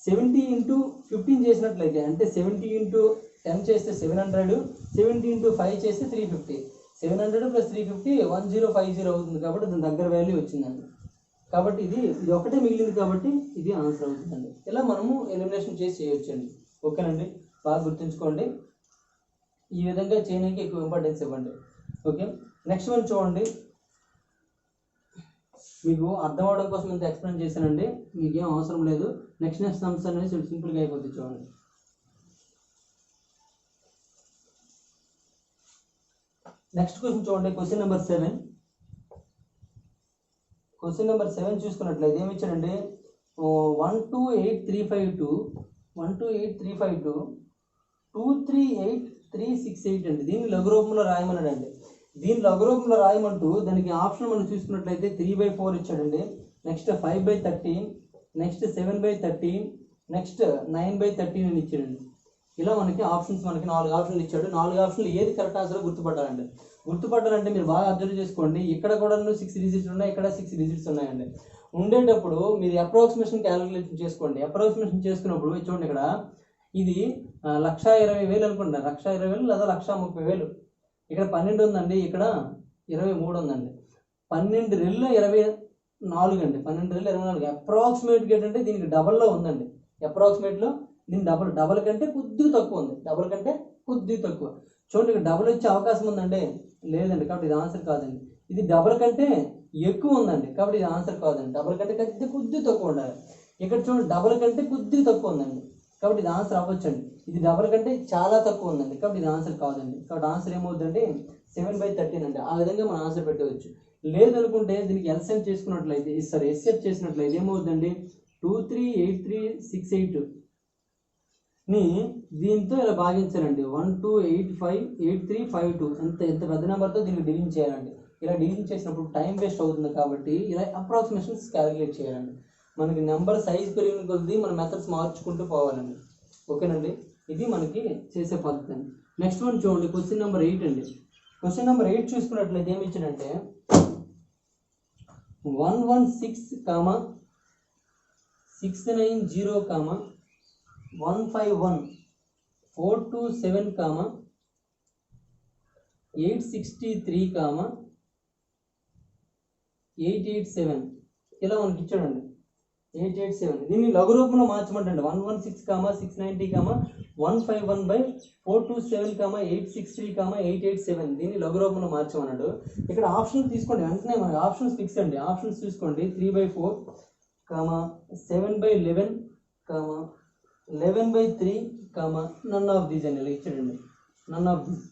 70 × 15 చేసినట్లయితే అంటే 70 × 10 చేస్తే 700, 70 × 5 చేస్తే 350, 700 + 350 1050 అవుతుంది కాబట్టి దాని దగ్గర వాల్యూ వచ్చిందండి. కాబట్టి ఇది ఒకటే మిగిలింది కాబట్టి ఇది ఆన్సర్ అవుతుందండి. ఇలా మనము ఎలిమినేషన్ చేసి చేయొచ్చండి. ఓకేనండి, బాగా గుర్తుంచుకోండి, ఈ విధంగా చేయడానికి ఎక్కువ ఇంపార్టెన్స్ ఇవ్వండి. ఓకే, నెక్స్ట్ వన్ చూడండి. మీకు అర్థం అవడం కోసం ఇంత ఎక్స్ప్లెయిన్ చేశానండి, మీకేం అవసరం లేదు. నెక్స్ట్ సమ్స్ అనేది సింపుల్గా అయిపోతుంది. చూడండి, నెక్స్ట్ క్వశ్చన్ చూడండి. Question number 7. క్వశ్చన్ నెంబర్ 7 చూసుకున్నట్లయితే ఏమి ఇచ్చాడండి, 128352 238368 అండి. దీన్ని లఘు రూపంలో రాయమన్నాడండి. దీని లఘు రూపంలో రాయమంటూ దానికి ఆప్షన్ మనం చూసుకున్నట్లయితే 3/4 ఇచ్చాడండి, నెక్స్ట్ 5/13, నెక్స్ట్ 7/13, నెక్స్ట్ 9/13 అని ఇచ్చాడండి. ఇలా మనకి ఆప్షన్స్ 4 ఆప్షన్లు ఇచ్చాడు. 4 ఆప్షన్లు ఏది కరెక్ట్ ఆన్సర్ గుర్తుపట్టాలండి. గుర్తుపట్టాలంటే మీరు బాగా అబ్జర్వ్ చేసుకోండి, ఇక్కడ కూడా 6 డిజిట్స్ ఉన్నాయి, ఇక్కడ 6 డిజిట్స్ ఉన్నాయండి. ఉండేటప్పుడు మీరు అప్రాక్సిమేషన్ క్యాలిక్యులేషన్ చేసుకోండి. అప్రాక్సిమేషన్ చేసుకున్నప్పుడు చూడండి, ఇక్కడ ఇది 1,20,000 అనుకుంటా, 1,20,000 లేదా 1,30,000. ఇక్కడ 12 ఉందండి, ఇక్కడ 23 ఉందండి. 12 రెళ్ళు 24 అండి. 12 రెళ్ళు 24. అప్రాక్సిమేట్గా ఏంటంటే దీనికి డబల్లో ఉందండి. అప్రాక్సిమేట్లో దీని డబల్ కంటే కొద్దిగా తక్కువ ఉంది. డబల్ కంటే కొద్దిగా తక్కువ. చూడండి, ఇక్కడ డబల్ వచ్చే అవకాశం ఉందండి, లేదండి. కాబట్టి ఇది ఆన్సర్ కాదండి. ఇది డబల్ కంటే ఎక్కువ ఉందండి, కాబట్టి ఇది ఆన్సర్ కాదండి. డబల్ కంటే కొద్దిగా తక్కువ ఉండాలి. ఇక్కడ చూడండి, డబల్ కంటే కొద్దిగా తక్కువ ఉందండి, కాబట్టి ఇది ఆన్సర్ అవ్వచ్చండి. ఇది డబల్ కంటే చాలా తక్కువ ఉందండి, కాబట్టి ఇది ఆన్సర్ కాదండి. కాబట్టి ఆన్సర్ ఏమవుతుందంటే 7/13 అండి. ఆ విధంగా మనం ఆన్సర్ పెట్టవచ్చు. లేదనుకుంటే దీనికి ఎల్సిఎం చేసుకున్నట్లయితే, ఎస్ఎఫ్ చేసినట్లయితే ఏమవుతుందండి, 238368 ని దీంతో ఇలా భాగించాలండి. 12858352 ఎంత పెద్ద నెంబర్తో దీనికి డిలీట్ చేయాలండి. ఇలా డిలీట్ చేసినప్పుడు టైం వేస్ట్ అవుతుంది, కాబట్టి ఇలా అప్రాక్సిమేషన్స్ క్యాలిక్యులేట్ చేయాలండి. మనకి నెంబర్ సైజ్ పెరిగిన కొద్దీ మన మెథడ్స్ మార్చుకుంటూ పోవాలండి. ఓకేనండి, ఇది మనకి చేసే పద్ధతి అండి. నెక్స్ట్ వన్ చూడండి, క్వశ్చన్ నెంబర్ 8 అండి. క్వశ్చన్ నెంబర్ 8 చూసుకున్నట్లయితే ఏమి ఇచ్చాడంటే 116, 690, 151, 427, 863, 887 ఇలా మనకి ఇచ్చాడండి. 887 దీన్ని లఘు రూపంలో మార్చమంటండి. 116, 690, 151/427, 863, 887 దీన్ని లఘు రూపంలో మార్చమన్నాడు. ఇక్కడ ఆప్షన్ తీసుకోండి, వెంటనే మనకి ఆప్షన్స్ ఫిక్స్ అండి. ఆప్షన్స్ చూసుకోండి, 3/4, 7/11, 11/3, నన్ ఆఫ్ దీస్ అని ఇచ్చాడండి. None of these.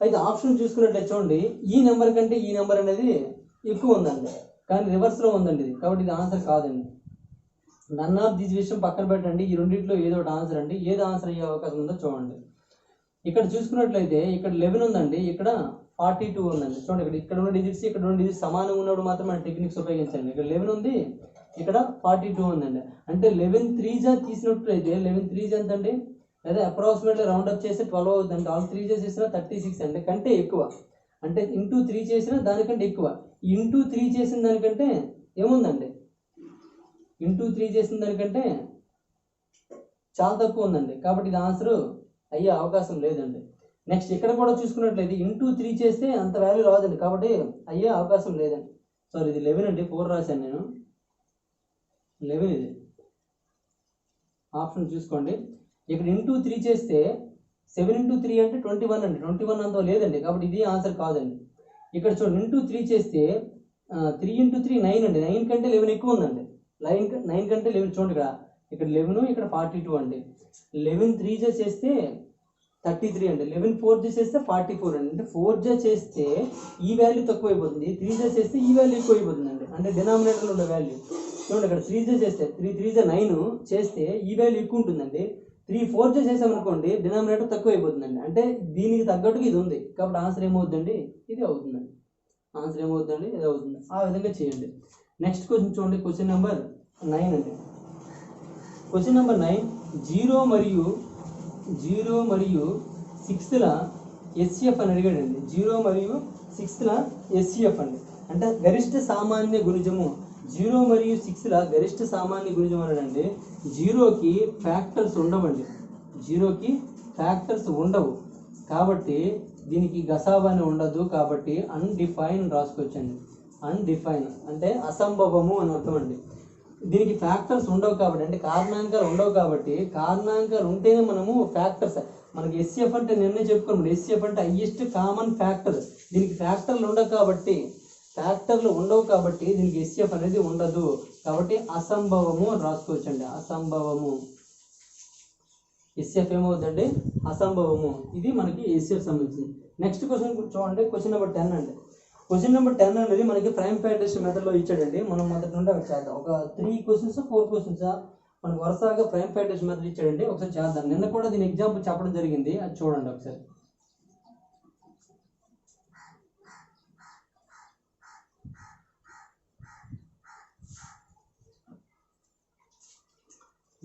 అయితే ఆప్షన్ చూసుకున్నట్లయితే చూడండి, ఈ నెంబర్ కంటే ఈ నెంబర్ అనేది ఎక్కువ ఉందండి, కానీ రివర్స్లో ఉందండి ఇది, కాబట్టి ఇది ఆన్సర్ కాదండి. నన్ ఆఫ్ దీస్ విషయం పక్కన పెట్టండి. ఈ రెండింటిలో ఏదో ఒకటి ఆన్సర్ అండి. ఏది ఆన్సర్ అయ్యే అవకాశం ఉందో చూడండి. ఇక్కడ చూసుకున్నట్లయితే ఇక్కడ 11 ఉందండి, ఇక్కడ 42 ఉందండి. చూడండి, ఇక్కడ ఉన్న డిజిట్స్ ఇక్కడ ఉన్న డిజిట్స్ సమానంగా ఉన్నప్పుడు మాత్రం మన టెక్నిక్స్ ఉపయోగించండి. ఇక్కడ 11 ఉంది, ఇక్కడ 42 ఉందండి. అంటే 11 3s తీసినట్లయితే 11 3s ఎంత అండి, లేదా అప్రాక్సిమేట్లీ రౌండ్ అప్ చేస్తే 12 అవుతుంది. ఆల్ 3s చేసినా 36 అండి, కంటే ఎక్కువ. అంటే ఇంటూ 3 చేసినా దానికంటే ఎక్కువ. ఇంటూ 3 చేసిన దానికంటే ఏముందండి, ఇంటూ 3 చేసిన దానికంటే చాలా తక్కువ ఉందండి, కాబట్టి ఇది ఆన్సర్ అయ్యే అవకాశం లేదండి. నెక్స్ట్ ఇక్కడ కూడా చూసుకున్నట్లయితే ఇంటూ 3 చేస్తే అంత వాల్యూ రాదండి, కాబట్టి అయ్యే అవకాశం లేదండి. సారీ, ఇది 11 అండి, 4 రాశాను నేను. 11 ఇది ఆప్షన్ చూసుకోండి. ఇక్కడ ఇంటూ 3 చేస్తే 7 × 3 అంటే 21 అండి. 21 అంత లేదండి, కాబట్టి ఇది ఆన్సర్ కాదండి. ఇక్కడ చూడండి, ఇంటూ 3 చేస్తే 3 × 3 9 అండి. 9 కంటే 11 ఎక్కువ ఉందండి. 9 కంటే 11 చూడండి, ఇక్కడ 11, ఇక్కడ 42 అండి. 11 3s చేస్తే 33 అండి. 11 4s చేస్తే 44 అండి. అంటే 4s చేస్తే ఈ వాల్యూ తక్కువ అయిపోతుంది, 3s చేస్తే ఈ వాల్యూ ఎక్కువ అయిపోతుందండి. అంటే డినామినేటర్లో ఉన్న వాల్యూ చూడండి, ఇక్కడ 3s చేస్తే 3 3s 9 చేస్తే ఈ వాల్యూ ఎక్కువ ఉంటుందండి. 3 4s చేసామనుకోండి, డినామినేటర్ తక్కువ అయిపోతుందండి. అంటే దీనికి తగ్గట్టుగా ఇది ఉంది, కాబట్టి ఆన్సర్ ఏమవుతుందండి, ఇది అవుతుందండి. ఆన్సర్ ఏమవుతుందండి, ఇది అవుతుంది. ఆ విధంగా చేయండి. నెక్స్ట్ క్వశ్చన్ చూడండి, క్వశ్చన్ నెంబర్ 9 అండి. క్వశ్చన్ నెంబర్ 9, 0 మరియు 6ల ఎస్సిఎఫ్ అని అడిగాడండి. 0 మరియు 6ల ఎస్సిఎఫ్ అండి, అంటే గరిష్ట సామాన్య గుణిజము. 0 మరియు 6ల గరిష్ట సామాన్య గుణిజం అన్నాడండి. 0కి ఫ్యాక్టర్స్ ఉండవండి, 0కి ఫ్యాక్టర్స్ ఉండవు, కాబట్టి దీనికి గసాబాని ఉండదు, కాబట్టి అన్డిఫైన్ రాసుకోవచ్చండి. అన్డిఫైన్ అంటే అసంభవము అని అర్థం అండి. దీనికి ఫ్యాక్టర్స్ ఉండవు కాబట్టి, అంటే కారణాంకాలు ఉండవు కాబట్టి, కారణాంకాలు ఉంటేనే మనము ఫ్యాక్టర్స్, మనకి ఎస్సిఎఫ్ అంటే నిన్నే చెప్పుకోండి, ఎస్సిఎఫ్ అంటే హైయెస్ట్ కామన్ ఫ్యాక్టర్. దీనికి ఫ్యాక్టర్లు ఉండవు కాబట్టి ఫ్యాక్టర్లు ఉండవు కాబట్టి దీనికి ఎస్ఎఫ్ అనేది ఉండదు, కాబట్టి అసంభవము అని రాసుకోవచ్చండి. అసంభవము, ఎస్ఎఫ్ ఏమవుతుందండి? అసంభవము. ఇది మనకి ఎస్ఎఫ్ సంబంధించింది. నెక్స్ట్ క్వశ్చన్ చూడండి, క్వశ్చన్ నెంబర్ 10 అండి. క్వశ్చన్ నెంబర్ 10 అనేది మనకి ప్రైమ్ ఫ్యాక్టర్స్ మెథడ్లో ఇచ్చాడండి. మనం మొదటి నుండి అక్కడ చేద్దాం. ఒక 3 క్వశ్చన్స్ 4 క్వశ్చన్స్ మనకు వరుసగా ప్రైమ్ ఫ్యాక్టర్స్ మెథడ్ ఇచ్చాడండి. ఒకసారి చేద్దాం. నిన్న కూడా దీని ఎగ్జాంపుల్ చెప్పడం జరిగింది, అది చూడండి ఒకసారి.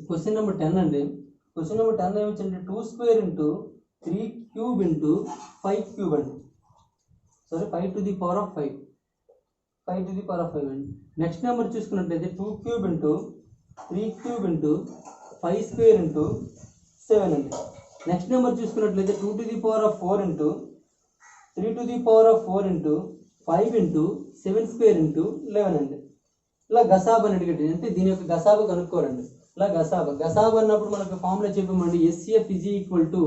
క్వశ్చన్ నెంబర్ 10 అండి. క్వశ్చన్ నెంబర్ 10 ఏమిచ్చండి? 2 square into 3 cube into 5 cube అండి. Sorry, 5 to the power of 5. 5 to the power of 5 అండి. నెక్స్ట్ నెంబర్ చూసుకున్నట్లయితే 2 cube into 3 cube into 5 square into 7 అండి. నెక్స్ట్ నెంబర్ చూసుకున్నట్లయితే 2 to the power of 4 into 3 to the power of 4 into 5 into 7 square into 11 అండి. ఇలా గసాబ్ అని అడిగేది, అంటే దీని యొక్క గసాబు కనుక్కోవాలండి. ఇలా గసాబ్ అన్నప్పుడు మనకు ఫార్ములా చెప్పామండి, ఎస్సిఎఫ్ ఈజ్ ఈక్వల్ టు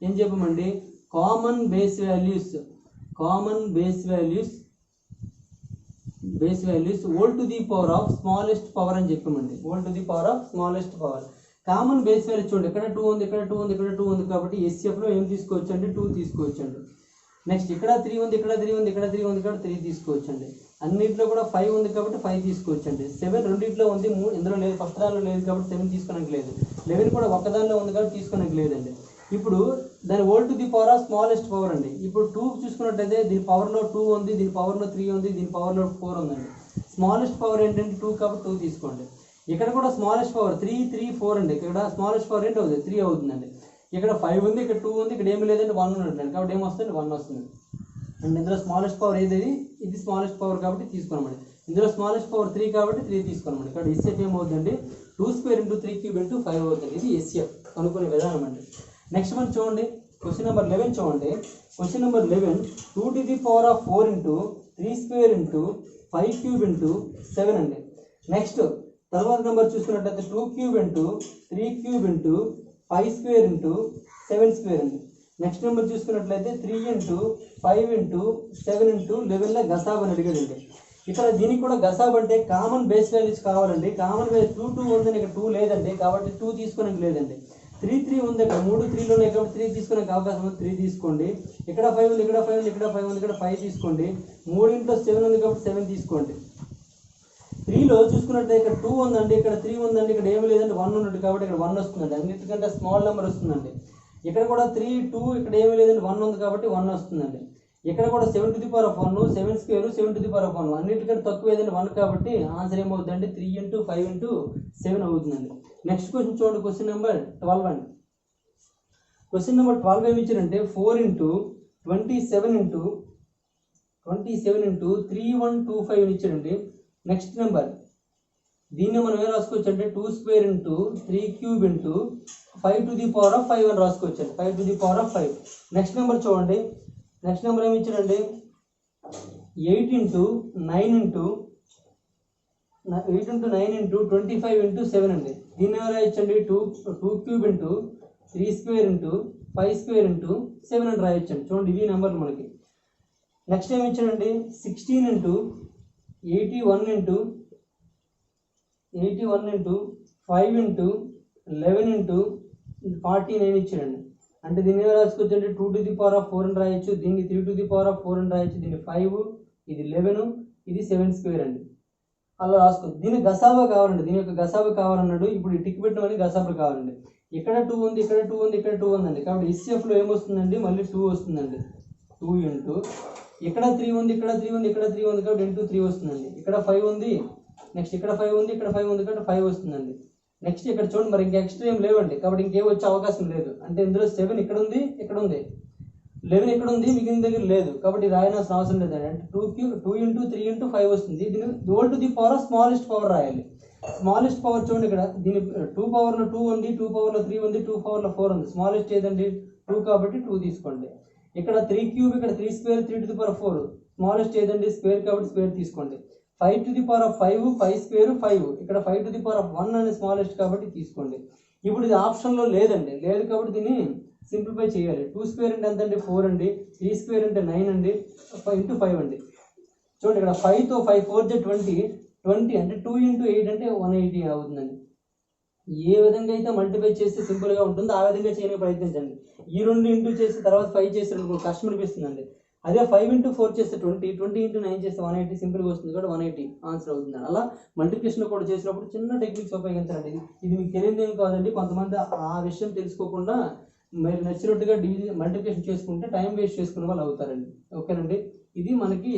ఏం చెప్పామండి? Common base values whole to the power of smallest power అని చెప్పామండి. Whole to the power of smallest power. Common base value చూడండి, ఇక్కడ 2 ఉంది, ఇక్కడ 2 ఉంది, ఇక్కడ 2 ఉంది, కాబట్టి ఎస్సిఎఫ్లో ఏం తీసుకోవచ్చు అండి? 2 తీసుకోవచ్చండి. నెక్స్ట్ ఇక్కడ 3 ఉంది, ఇక్కడ 3 ఉంది, ఇక్కడ 3 ఉంది, ఇక్కడ 3 తీసుకోవచ్చండి. అన్నింటిలో కూడా 5 ఉంది కాబట్టి 5 తీసుకోవచ్చండి. 7 రెండింటిలో ఉంది, ఇందులో లేదు, ఫస్ట్ దానిలో లేదు కాబట్టి 7 తీసుకోవడానికి లేదు. 11 కూడా ఒక్కదానిలో ఉంది కాబట్టి తీసుకోవడానికి లేదండి. ఇప్పుడు దాని whole to the power of smallest power అండి. ఇప్పుడు 2 చూసుకున్నట్లయితే దీని పవర్లో 2 ఉంది, దీని పవర్లో 3 ఉంది, దీని పవర్లో 4 ఉందండి. స్మాలెస్ట్ పవర్ ఏంటంటే 2 కాబట్టి 2 తీసుకోండి. ఇక్కడ కూడా స్మాలెస్ట్ పవర్ 3, 3, 4 అండి. ఇక్కడ స్మాలెస్ట్ పవర్ ఏంటి అవుతుంది? 3 అవుతుందండి. ఇక్కడ 5 ఉంది, ఇక్కడ 2 ఉంది, ఇక్కడ ఏమి లేదంటే 1 ఉన్నట్లండి, కాబట్టి ఏమొస్తుంది? 1 వస్తుంది. అండ్ ఇందులో స్మాలెస్ట్ పవర్ ఏది? ఇది స్మాలెస్ట్ పవర్ కాబట్టి తీసుకున్నామండి. ఇందులో స్మాలెస్ట్ పవర్ 3 కాబట్టి 3 తీసుకున్నామండి. ఇక్కడ ఎస్ఎఫ్ ఏమవుతుందండి? 2 స్క్వేర్ ఇంటూ 3 క్యూబ్ ఇంటూ 5 అవుతుంది. ఇది ఎస్ఎఫ్ అనుకునే విధానం అండి. నెక్స్ట్ మనం చూడండి, క్వశ్చన్ నెంబర్ 11 చూడండి. Question number 11 2 to the power of 4 into 3 square into 5 cube into 7 అండి. నెక్స్ట్ తర్వాత నెంబర్ చూసుకున్నట్లయితే 2 cube into 3 cube into 5 square into 7 square అండి. నెక్స్ట్ నెంబర్ చూసుకున్నట్లయితే 3 ఇంటూ 5 ఇంటూ 7 ఇంటూ 11లో గసాబ్ అని అడిగాడండి. ఇక్కడ దీనికి కూడా గసాబ్ అంటే కామన్ బేస్ వాల్యూస్ కావాలండి. కామన్ బేస్ 2, 2 ఉందని ఇక్కడ 2 లేదండి, కాబట్టి 2 తీసుకోవడానికి లేదండి. 3, 3 ఉంది, ఇక్కడ 3, 3 ఉన్నాయి కాబట్టి 3 తీసుకోవడానికి అవకాశం ఉంది, 3 తీసుకోండి. ఇక్కడ 5 ఉంది, ఇక్కడ 5 ఉంది, ఇక్కడ 5 ఉంది, ఇక్కడ 5 తీసుకోండి. 3 ఇంట్లో 7 ఉంది కాబట్టి 7 తీసుకోండి. 3లో చూసుకున్నట్లయితే ఇక్కడ 2 ఉందండి, ఇక్కడ 3 ఉందండి, ఇక్కడ ఏమి లేదండి 1 ఉన్నట్టు కాబట్టి ఇక్కడ 1 వస్తుందండి. అన్నిటికంటే స్మాల్ నెంబర్ వస్తుందండి. ఇక్కడ కూడా 3, 2 ఇక్కడ ఏమి లేదండి 1 ఉంది కాబట్టి 1 వస్తుందండి. ఇక్కడ కూడా 7 to the power of 1, 7 square 7 to the power of 1, అన్నిటికంటే తక్కువ ఏదండి 1 కాబట్టి ఆన్సర్ ఏమవుతుందండి? 3 ఇంటూ 5 ఇంటూ 7 అవుతుందండి. నెక్స్ట్ క్వశ్చన్ చూడండి, క్వశ్చన్ నెంబర్ 12 అండి. క్వశ్చన్ నెంబర్ 12 ఏమి ఇచ్చారంటే 4 ఇంటూ 27 ఇంటూ 3125 అని ఇచ్చారండి. నెక్స్ట్ నెంబర్ దీన్ని మనం ఏం రాసుకోవచ్చు అంటే 2 square into 3 cube into 5 to the power of 5 అని రాసుకోవచ్చు అండి. 5 to the power of 5. Next number చూడండి, నెక్స్ట్ నెంబర్ ఏమి ఇచ్చారండి 8 ఇంటూ 9 ఇంటూ 25 ఇంటూ 7 అండి. దీన్ని ఏమైనా రాయొచ్చండి 2 cube into 3 square into 5 square into 7 అని రాయొచ్చండి. చూడండి ఇవి నెంబర్లు మనకి. నెక్స్ట్ ఏమి ఇచ్చారండి 16 ఇంటూ 81 ఇంటూ 5 ఇంటూ 11 ఇంటూ 49 ఇచ్చారండి. అంటే దీన్ని ఏమైనా రాసుకోవచ్చు అంటే 2 to the power of 4 అని రాయొచ్చు, దీన్ని 3 to the power of 4 అని రాయొచ్చు, దీన్ని 5, ఇది 11, ఇది 7 స్క్వేర్ అండి. అలా రాసుకోవచ్చు. దీనికి గసాబా కావాలండి, దీని యొక్క గసాబా కావాలన్నాడు. ఇప్పుడు ఈ టిక్ పెట్టినవన్నీ గసాబా కావాలండి. ఇక్కడ 2 ఉంది, ఇక్కడ 2 ఉంది, ఇక్కడ 2 ఉందండి, కాబట్టి ఎస్సిఎఫ్లో ఏమొస్తుందండి? మళ్ళీ 2 వస్తుందండి. 2 ఇంటూ ఇక్కడ 3 ఉంది, ఇక్కడ 3 ఉంది, ఇక్కడ 3 ఉంది కాబట్టి ఇంటూ 3 వస్తుందండి. ఇక్కడ 5 ఉంది, నెక్స్ట్ ఇక్కడ 5 ఉంది, ఇక్కడ 5 ఉంది కాబట్టి 5 వస్తుందండి. నెక్స్ట్ ఇక్కడ చూడండి, మరి ఇంకా ఎక్స్ట్రా ఏం లేవండి కాబట్టి ఇంకేం వచ్చే అవకాశం లేదు. అంటే ఇందులో 7 ఇక్కడ ఉంది, ఇక్కడ ఉంది, 11 ఇక్కడ ఉంది, మిగిలిన దగ్గర లేదు కాబట్టి రాయాల్సిన అవసరం లేదండి. అంటే 2 ఇంటూ 3 ఇంటూ 5 వస్తుంది. దీన్ని whole to the power of smallest power రాయాలి. స్మాలెస్ట్ పవర్ చూడండి, ఇక్కడ దీని 2 పవర్లో 2 ఉంది, 2 పవర్లో 3 ఉంది, 2 పవర్లో 4 ఉంది. స్మాలెస్ట్ ఏదండి 2 కాబట్టి 2 తీసుకోండి. ఇక్కడ 3 క్యూబ్, ఇక్కడ 3 square, 3 to the power of 4. Smallest ఏదండి స్క్వేర్ కాబట్టి స్క్వేర్ తీసుకోండి. 5 to the power of 5, 5 square 5, ఇక్కడ 5 to the power of 1 అనే స్మాలెస్ట్ కాబట్టి తీసుకోండి. ఇప్పుడు ఇది ఆప్షన్లో లేదండి, లేదు కాబట్టి దీన్ని సింప్లిఫై చేయాలి. 2 స్క్వేర్ అంటే ఎంత అండి 4 అండి, 3 స్క్వేర్ అంటే 9 అండి, 5 ఇంటూ 5 అండి. చూడండి ఇక్కడ 5తో 5 4 20 అంటే 2 × 8 అంటే 180 అవుతుందండి. ఏ విధంగా అయితే మల్టిప్లై చేస్తే సింపుల్గా ఉంటుందో ఆ విధంగా చేయడానికి ప్రయత్నించండి. ఈ 2 ఇంటూ చేసి తర్వాత 5 చేసినప్పుడు కష్టం అనిపిస్తుందండి. అదే 5 × 4 చేస్తే 20 × 9 చేస్తే 180 సింపుల్గా వస్తుంది కూడా 180 ఆన్సర్ అవుతుంది. అలా మల్టిప్లికేషన్ కూడా చేసినప్పుడు చిన్న టెక్నిక్స్ ఉపయోగించండి. ఇది మీకు తెలియదు ఏం కాదండి. కొంతమంది ఆ విషయం తెలుసుకోకుండా మీరు నచ్చినట్టుగా మల్టిప్లికేషన్ చేసుకుంటే టైం వేస్ట్ చేసుకునే వాళ్ళు అవుతారండి. ఓకేనండి. ఇది మనకి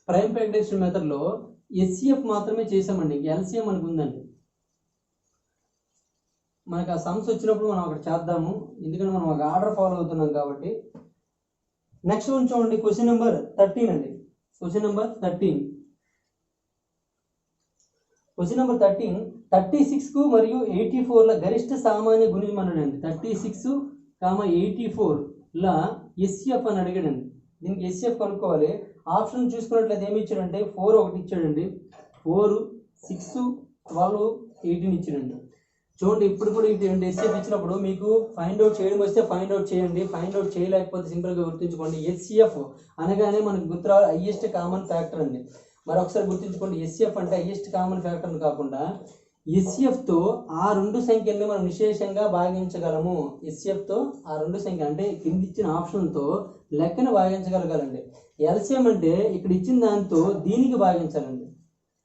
ప్రైమ్ ఫ్యాక్టరైజేషన్ మెథడ్లో ఎస్సీఎఫ్ మాత్రమే చేసామండి. ఎల్సీఎం మనకు ఉందండి. మనకు ఆ సమ్స్ వచ్చినప్పుడు మనం అక్కడ చేద్దాము, ఎందుకంటే మనం ఒక ఆర్డర్ ఫాలో అవుతున్నాం కాబట్టి. నెక్స్ట్ వన్ చూడండి, క్వశ్చన్ నెంబర్ 13 అండి. క్వశ్చన్ నెంబర్ 13 36 మరియు 84ల గరిష్ట సామాన్య గుణిజమన్నాడండి. 36, 84ల ఎస్సీఎఫ్ అని అడిగాడండి. దీనికి ఎస్సీఎఫ్ కనుక్కోవాలి. ఆప్షన్ చూసుకున్నట్లయితే ఏమి ఇచ్చాడంటే 4 ఒకటి ఇచ్చాడండి, 4, 6, 12, 18 ఇచ్చాడండి. చూడండి ఇప్పుడు కూడా ఇటువంటి ఎస్సీఎఫ్ ఇచ్చినప్పుడు మీకు ఫైండ్ అవుట్ చేయడం వస్తే ఫైండ్ అవుట్ చేయండి, ఫైండ్ అవుట్ చేయలేకపోతే సింపుల్గా గుర్తుంచుకోండి. ఎస్సీఎఫ్ అనగానే మనకు గుర్తురావాలి హైయెస్ట్ కామన్ ఫ్యాక్టర్ అండి. మరి ఒకసారి గుర్తుంచుకోండి, ఎస్సీఎఫ్ అంటే హైయెస్ట్ కామన్ ఫ్యాక్టర్ కాకుండా ఎస్సీఎఫ్తో ఆ రెండు సంఖ్యల్ని మనం విశేషంగా భాగించగలము. ఎస్సీఎఫ్తో ఆ రెండు సంఖ్య అంటే కింద ఇచ్చిన ఆప్షన్తో లెక్కను భాగించగలగాలండి. ఎల్సీఎం అంటే ఇక్కడ ఇచ్చిన దాంతో దీనికి భాగించాలండి.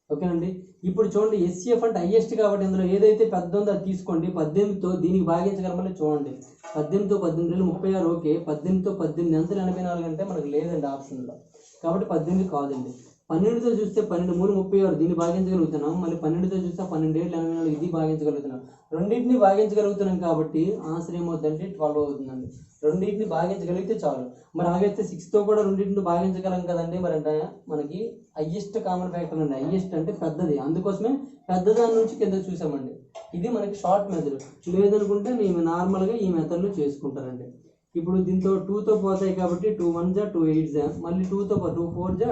ఓకేనండి. ఇప్పుడు చూడండి ఎస్సీఎఫ్ అంటే హైయెస్ట్ కాబట్టి ఇందులో ఏదైతే పెద్ద ఉందో అది తీసుకోండి. 18తో దీనికి భాగించగలమని చూడండి. 18తో 18 36 ఓకే. 18తో 18 ఎంత 84 అంటే మనకు లేదండి ఆప్షన్లో, కాబట్టి 18 కాదండి. 12తో చూస్తే 12 3 36 దీన్ని భాగించగలుగుతున్నాం. మళ్ళీ 12తో చూస్తే 12 7 84 ఇది భాగించగలుగుతున్నాం. రెండింటిని భాగించగలుగుతున్నాం కాబట్టి ఆన్సర్ ఏమవుతుందంటే 12 అవుతుందండి. రెండింటిని భాగించగలిగితే చాలు. మరి అలాగైతే 6తో కూడా రెండింటిని భాగించగలం కదండి. మరి అంటే మనకి హైయెస్ట్ కామన్ ఫ్యాక్టర్ అండి. హైయెస్ట్ అంటే పెద్దది, అందుకోసమే పెద్దదాని నుంచి కింద చూసామండి. ఇది మనకి షార్ట్ మెథడ్. లేదనుకుంటే మేము నార్మల్గా ఈ మెథడ్లో చేసుకుంటారండి. ఇప్పుడు దీంతో 2తో పోతాయి కాబట్టి 2 1 2 8 మళ్ళీ 2తో 2 4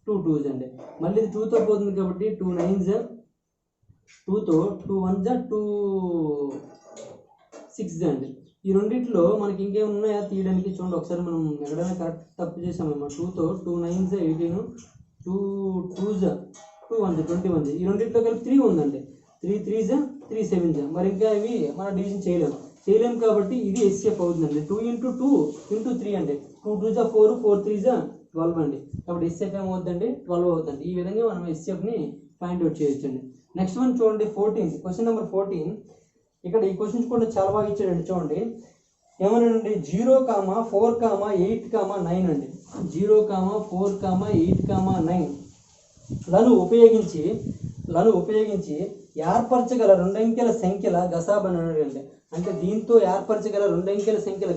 2 2 అండి. మళ్ళీ ఇది 2తో పోతుంది కాబట్టి 2 9 2తో 2 1 2 6 అండి. ఈ రెండింటిలో మనకి ఇంకేమైనా ఉన్నాయా తీయడానికి? చూడండి ఒకసారి మనం ఎక్కడైనా కరెక్ట్ తప్పు చేసామేమో. 2తో 2 9 18 2 2 2 1 21. ఈ రెండింటిలో కలిపి 3 ఉందండి. 3 3 3 7. మరి ఇంకా ఇవి మనం డివిజన్ చేయలేము కాబట్టి ఇది ఎస్సీఎఫ్ అవుతుందండి. 2 × 2 × 3 అండి. 2 2 4 4 3 12 అండి. కాబట్టి ఎస్సీఎఫ్ ఏమవుతుందండి 12 అవుతుంది. ఈ విధంగా మనం ఎస్సీఎఫ్ని ఫైండ్ అవుట్ చేయొచ్చండి. నెక్స్ట్ వన్ చూడండి 14, క్వశ్చన్ నెంబర్ 14. ఇక్కడ ఈ క్వశ్చన్స్ కూడా చాలా బాగా ఇచ్చాడండి. చూడండి ఏమన్నాడండి, 0, 4, 8, 9 అండి. 0, 4, 8, 9 లను ఉపయోగించి ఏర్పరచగల రెండంకెల సంఖ్యల గసాబా అని అన్నాడండి. అంటే దీంతో ఏర్పరచగల రెండంకెల సంఖ్యల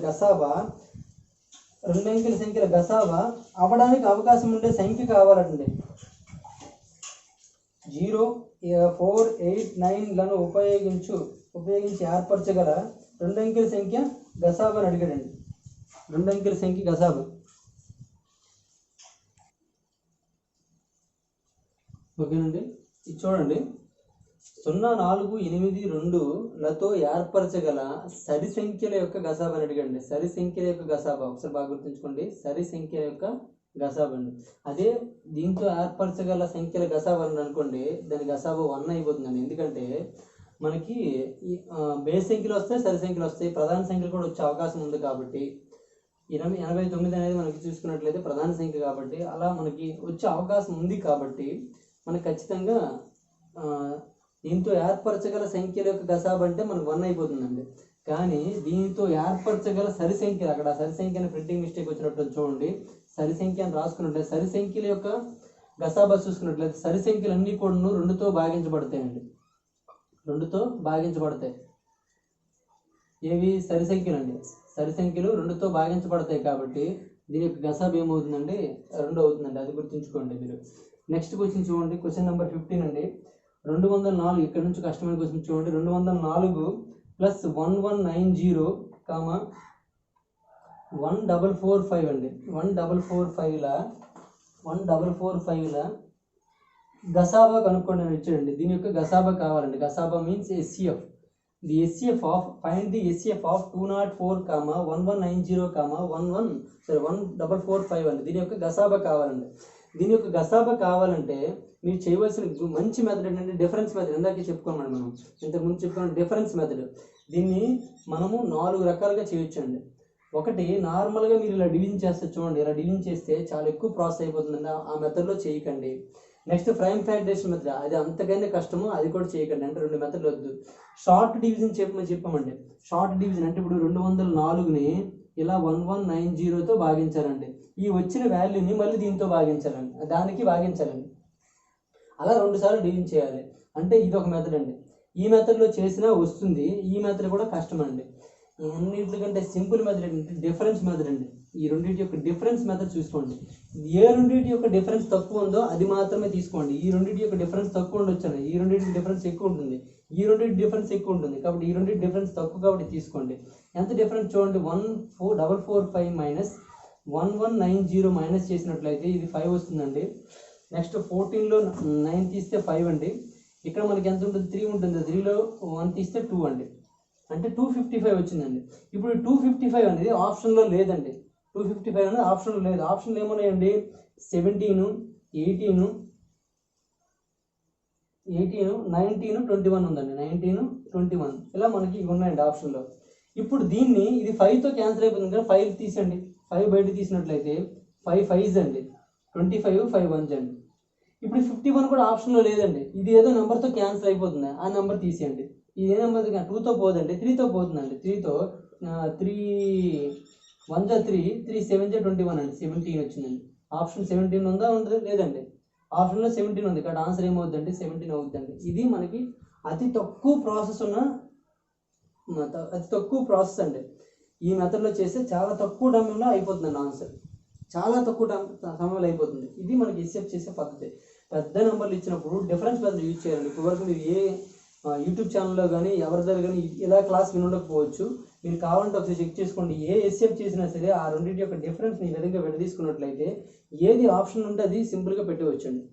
గసాబా అవ్వడానికి అవకాశం ఉండే సంఖ్య కావాలండి. 0, 4, 8, 9 లను ఉపయోగించి ఏర్పరచగల రెండంకెల సంఖ్య గసాబా అని అడిగాడండి. రెండంకెల సంఖ్య గసాబా. ఓకేనండి. ఇది చూడండి 0, 4, 8, 2 లతో ఏర్పరచగల సరి సంఖ్యల యొక్క గసాబా అని అడిగండి. సరి సంఖ్యల యొక్క గసాబా ఒకసారి బాగా గుర్తుంచుకోండి. సరి సంఖ్యల యొక్క గసాబా అండి. అదే దీంతో ఏర్పరచగల సంఖ్యల గసాబా అని అనుకోండి, దాని గసాబా 1 అయిపోతుందండి. ఎందుకంటే మనకి బేస్ సంఖ్యలు వస్తాయి, సరి సంఖ్యలు వస్తాయి, ప్రధాన సంఖ్యలు కూడా వచ్చే అవకాశం ఉంది కాబట్టి 89 అనేది మనకి చూసుకున్నట్లయితే ప్రధాన సంఖ్య కాబట్టి అలా మనకి వచ్చే అవకాశం ఉంది కాబట్టి మనకు ఖచ్చితంగా దీంతో ఏర్పరచగల సంఖ్యల యొక్క గసాబా అంటే మనకు 1 అయిపోతుందండి. కానీ దీంతో ఏర్పరచగల సరి సంఖ్యలు, అక్కడ సరి సంఖ్యను ప్రింటింగ్ మిస్టేక్ వచ్చినట్టు చూడండి, సరి సంఖ్య అని రాసుకున్నట్లయితే సరి సంఖ్యల యొక్క గసాబా చూసుకున్నట్లయితే సరి సంఖ్యలు అన్నీ కూడా 2తో భాగించబడతాయండి. 2తో భాగించబడతాయి. ఏవి? సరి సంఖ్యలు అండి. సరి సంఖ్యలు 2తో భాగించబడతాయి కాబట్టి దీని యొక్క గసాబా ఏమవుతుందండి 2 అవుతుందండి. అది గుర్తుంచుకోండి మీరు. నెక్స్ట్ క్వశ్చన్ చూడండి, క్వశ్చన్ నెంబర్ 15 అండి. 204 ఇక్కడ నుంచి కష్టమైన క్వశ్చన్ చూడండి. 204 + 1190, 1445 అండి. 1445ల గసాబా కనుక్కోండి అని ఇచ్చాడండి. దీని యొక్క గసాబా కావాలండి. గసాబా means SCF. The SCF of find the SCF of 204, 1190, 1445 అండి. దీని యొక్క గసాబా కావాలండి. దీని యొక్క గసాబా కావాలంటే మీరు చేయవలసిన మంచి మెథడ్ ఏంటంటే డిఫరెన్స్ మెథడ్. ఇందాకే చెప్పుకోమని మనం ఇంతకుముందు చెప్పుకున్న డిఫరెన్స్ మెథడ్. దీన్ని మనము 4 రకాలుగా చేయొచ్చండి. ఒకటి నార్మల్గా మీరు ఇలా డివిజన్ చేస్తే చూడండి, ఇలా డివిజన్ చేస్తే చాలా ఎక్కువ ప్రాసెస్ అయిపోతుందండి, ఆ మెథడ్లో చేయకండి. నెక్స్ట్ ప్రైమ్ ఫ్యాక్టరేషన్ మెథడ్, అది అంతకైనా కష్టము, అది కూడా చేయకండి. అంటే 2 మెథడ్లు వద్దు. షార్ట్ డివిజన్ చెప్పామండి. షార్ట్ డివిజన్ అంటే ఇప్పుడు 204ని ఇలా 1190తో భాగించాలండి. ఈ వచ్చిన వాల్యూని మళ్ళీ దీంతో భాగించాలండి, దానికి భాగించాలండి. అలా 2 సార్లు డివిజన్ చేయాలి. అంటే ఇది ఒక మెథడ్ అండి. ఈ మెథడ్లో చేసినా వస్తుంది, ఈ మెథడ్ కూడా కష్టం అండి. అన్నింటికంటే సింపుల్ మెథడ్ ఏంటంటే డిఫరెన్స్ మెథడ్ అండి. ఈ రెండింటి యొక్క డిఫరెన్స్ మెథడ్ చూసుకోండి. ఏ రెండింటి యొక్క డిఫరెన్స్ తక్కువ ఉందో అది మాత్రమే తీసుకోండి. ఈ రెండింటి యొక్క డిఫరెన్స్ తక్కువ ఉండొచ్చు, ఈ రెండింటి డిఫరెన్స్ ఎక్కువ ఉంటుంది, ఈ రెండింటి డిఫరెన్స్ ఎక్కువ ఉంటుంది, కాబట్టి ఈ రెండింటి డిఫరెన్స్ తక్కువ కాబట్టి తీసుకోండి. ఎంత డిఫరెన్స్ చూడండి, 14445 మైనస్ 1190 మైనస్ చేసినట్లయితే ఇది 5 వస్తుందండి. నెక్స్ట్ 14లో 9 తీస్తే 5 అండి. ఇక్కడ మనకి ఎంత ఉంటుంది, 3 ఉంటుంది, 3లో 1 తీస్తే 2 అండి, అంటే 255 వచ్చిందండి. ఇప్పుడు 255 అనేది ఆప్షన్లో లేదండి. 255 అనేది ఆప్షన్లో లేదు. ఆప్షన్లు ఏమున్నాయండి, 17, 18, 19, 21 ఉందండి. 19, 21 ఇలా మనకి ఇవి ఉన్నాయండి ఆప్షన్లో. ఇప్పుడు దీన్ని ఇది 5తో క్యాన్సిల్ అయిపోతుంది కదా, 5 తీసండి. 5 బయట తీసినట్లయితే 5 5s అండి, 25, 5 1s అండి. ఇప్పుడు 51 కూడా ఆప్షన్లో లేదండి. ఇది ఏదో నెంబర్తో క్యాన్సిల్ అయిపోతుంది, ఆ నెంబర్ తీసేయండి. ఇది ఏ నెంబర్ 2తో పోదండి, 3తో పోతుందండి. 3తో 3 1 3, 3 7 21 అండి, 17 వచ్చిందండి. ఆప్షన్ 17 ఉందా, ఉండదు లేదండి. ఆప్షన్లో 17 ఉంది, ఇక్కడ ఆన్సర్ ఏమవుతుందండి, 17 అవుతుందండి. ఇది మనకి అతి తక్కువ ప్రాసెస్ అండి. ఈ మెథడ్లో చేస్తే చాలా తక్కువ టైంలో అయిపోతుందండి ఆన్సర్, చాలా తక్కువ సమయంలో అయిపోతుంది. ఇది మనకి ఎస్ఎఫ్ చేసే పద్ధతి. పెద్ద నెంబర్లు ఇచ్చినప్పుడు డిఫరెన్స్ మెథడ్ యూజ్ చేయాలండి. ఇప్పటివరకు మీరు ఏ యూట్యూబ్ ఛానల్లో కానీ ఎవరి దగ్గర కానీ ఇలా క్లాస్ విని ఉండకపోవచ్చు. మీరు కావాలంటే ఒకసారి చెక్ చేసుకోండి. ఏ ఎస్ఎఫ్ చేసినా సరే ఆ రెండింటి యొక్క డిఫరెన్స్ని ఈ విధంగా విడదీసుకున్నట్లయితే ఏది ఆప్షన్ ఉంటే అది సింపుల్గా పెట్టవచ్చండి.